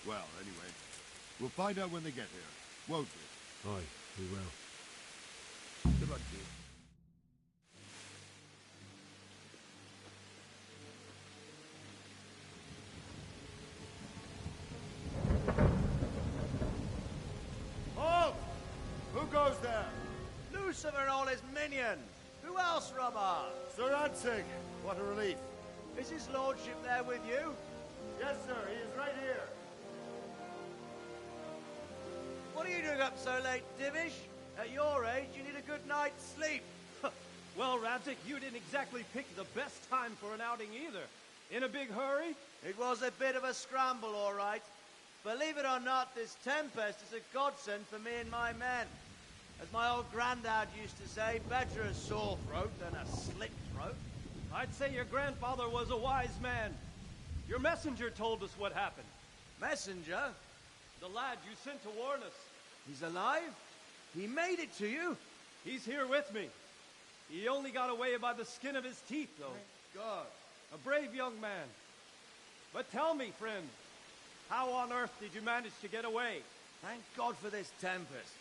Well, anyway, we'll find out when they get here, won't we? Aye, we will. Good luck to you. Halt! Who goes there? Lucifer and all his minions. Who else, Robber? Sir Radzig, what a relief. Is his lordship there with you? Yes, sir, he is right here. What are you doing up so late, Divish? At your age, you need a good night's sleep. Well, Radzig, you didn't exactly pick the best time for an outing either. In a big hurry? It was a bit of a scramble, all right. Believe it or not, this tempest is a godsend for me and my men. As my old granddad used to say, better a sore throat than a slit throat. I'd say your grandfather was a wise man. Your messenger told us what happened. Messenger? The lad you sent to warn us. He's alive? He made it to you? He's here with me. He only got away by the skin of his teeth, though. Thank God. A brave young man. But tell me, friend, how on earth did you manage to get away? Thank God for this tempest.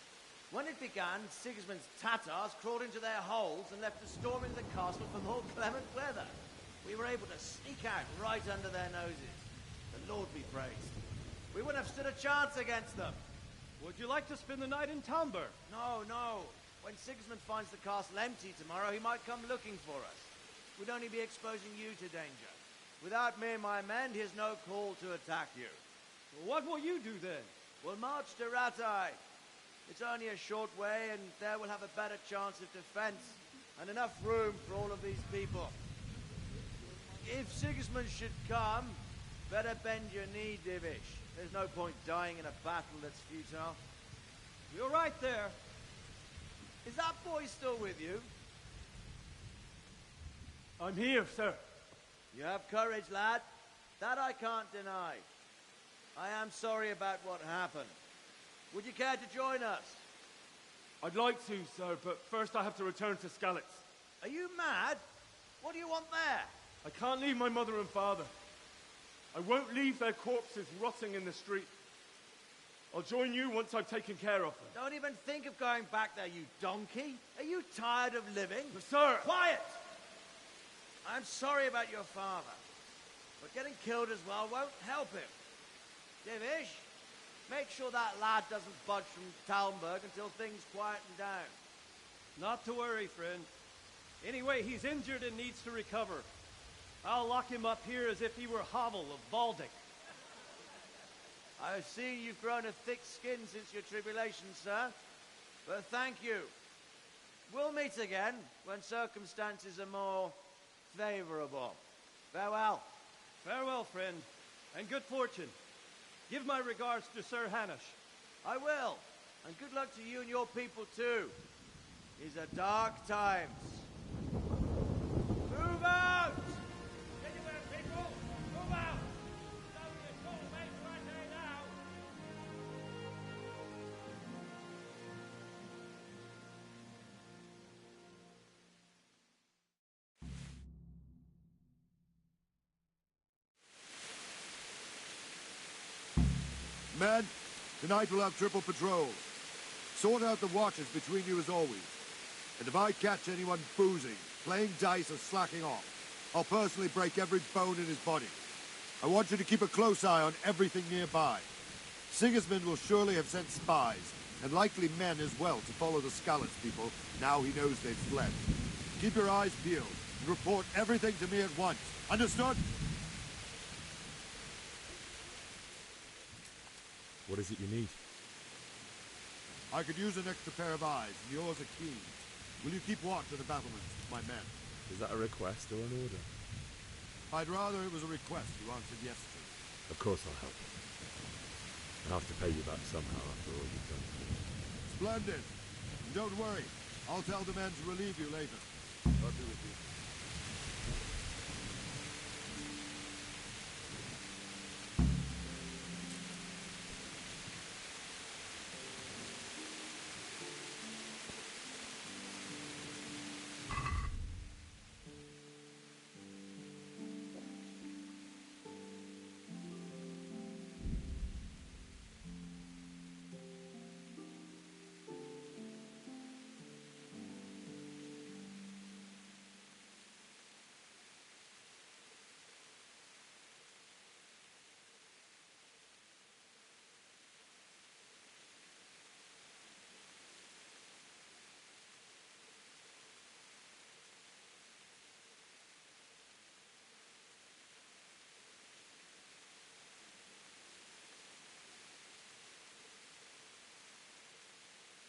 When it began, Sigismund's Tatars crawled into their holes and left a storm into the castle for more clement weather. We were able to sneak out right under their noses. The Lord be praised. We wouldn't have stood a chance against them. Would you like to spend the night in Talmberg? No, no. When Sigismund finds the castle empty tomorrow, he might come looking for us. We'd only be exposing you to danger. Without me and my men, he has no call to attack you. Well, what will you do then? We'll march to Ratai. It's only a short way, and there we'll have a better chance of defense, and enough room for all of these people. If Sigismund should come, better bend your knee, Divish. There's no point dying in a battle that's futile. You're right there. Is that boy still with you? I'm here, sir. You have courage, lad. That I can't deny. I am sorry about what happened. Would you care to join us? I'd like to, sir, but first I have to return to Skalitz. Are you mad? What do you want there? I can't leave my mother and father. I won't leave their corpses rotting in the street. I'll join you once I've taken care of them. Don't even think of going back there, you donkey. Are you tired of living? Sir! Quiet! I'm sorry about your father, but getting killed as well won't help him. Divish, make sure that lad doesn't budge from Talmberg until things quieten down. Not to worry, friend. Anyway, he's injured and needs to recover. I'll lock him up here as if he were Havel of Baldic. I see you've grown a thick skin since your tribulation, sir. But thank you. We'll meet again when circumstances are more favorable. Farewell. Farewell, friend, and good fortune. Give my regards to Sir Hanush. I will. And good luck to you and your people, too. These are dark times. Move out! Anywhere, people! Move out! It's only a short way to our day now. Men, tonight we'll have triple patrols. Sort out the watches between you as always. And if I catch anyone boozing, playing dice or slacking off, I'll personally break every bone in his body. I want you to keep a close eye on everything nearby. Sigismund will surely have sent spies, and likely men as well, to follow the Skalitz people now he knows they've fled. Keep your eyes peeled, and report everything to me at once. Understood? What is it you need? I could use an extra pair of eyes, and yours are keen. Will you keep watch of the battlements, my men? Is that a request or an order? I'd rather it was a request you answered yes to. Of course I'll help. I'll have to pay you back somehow after all you've done. Splendid. And don't worry. I'll tell the men to relieve you later. God be with you.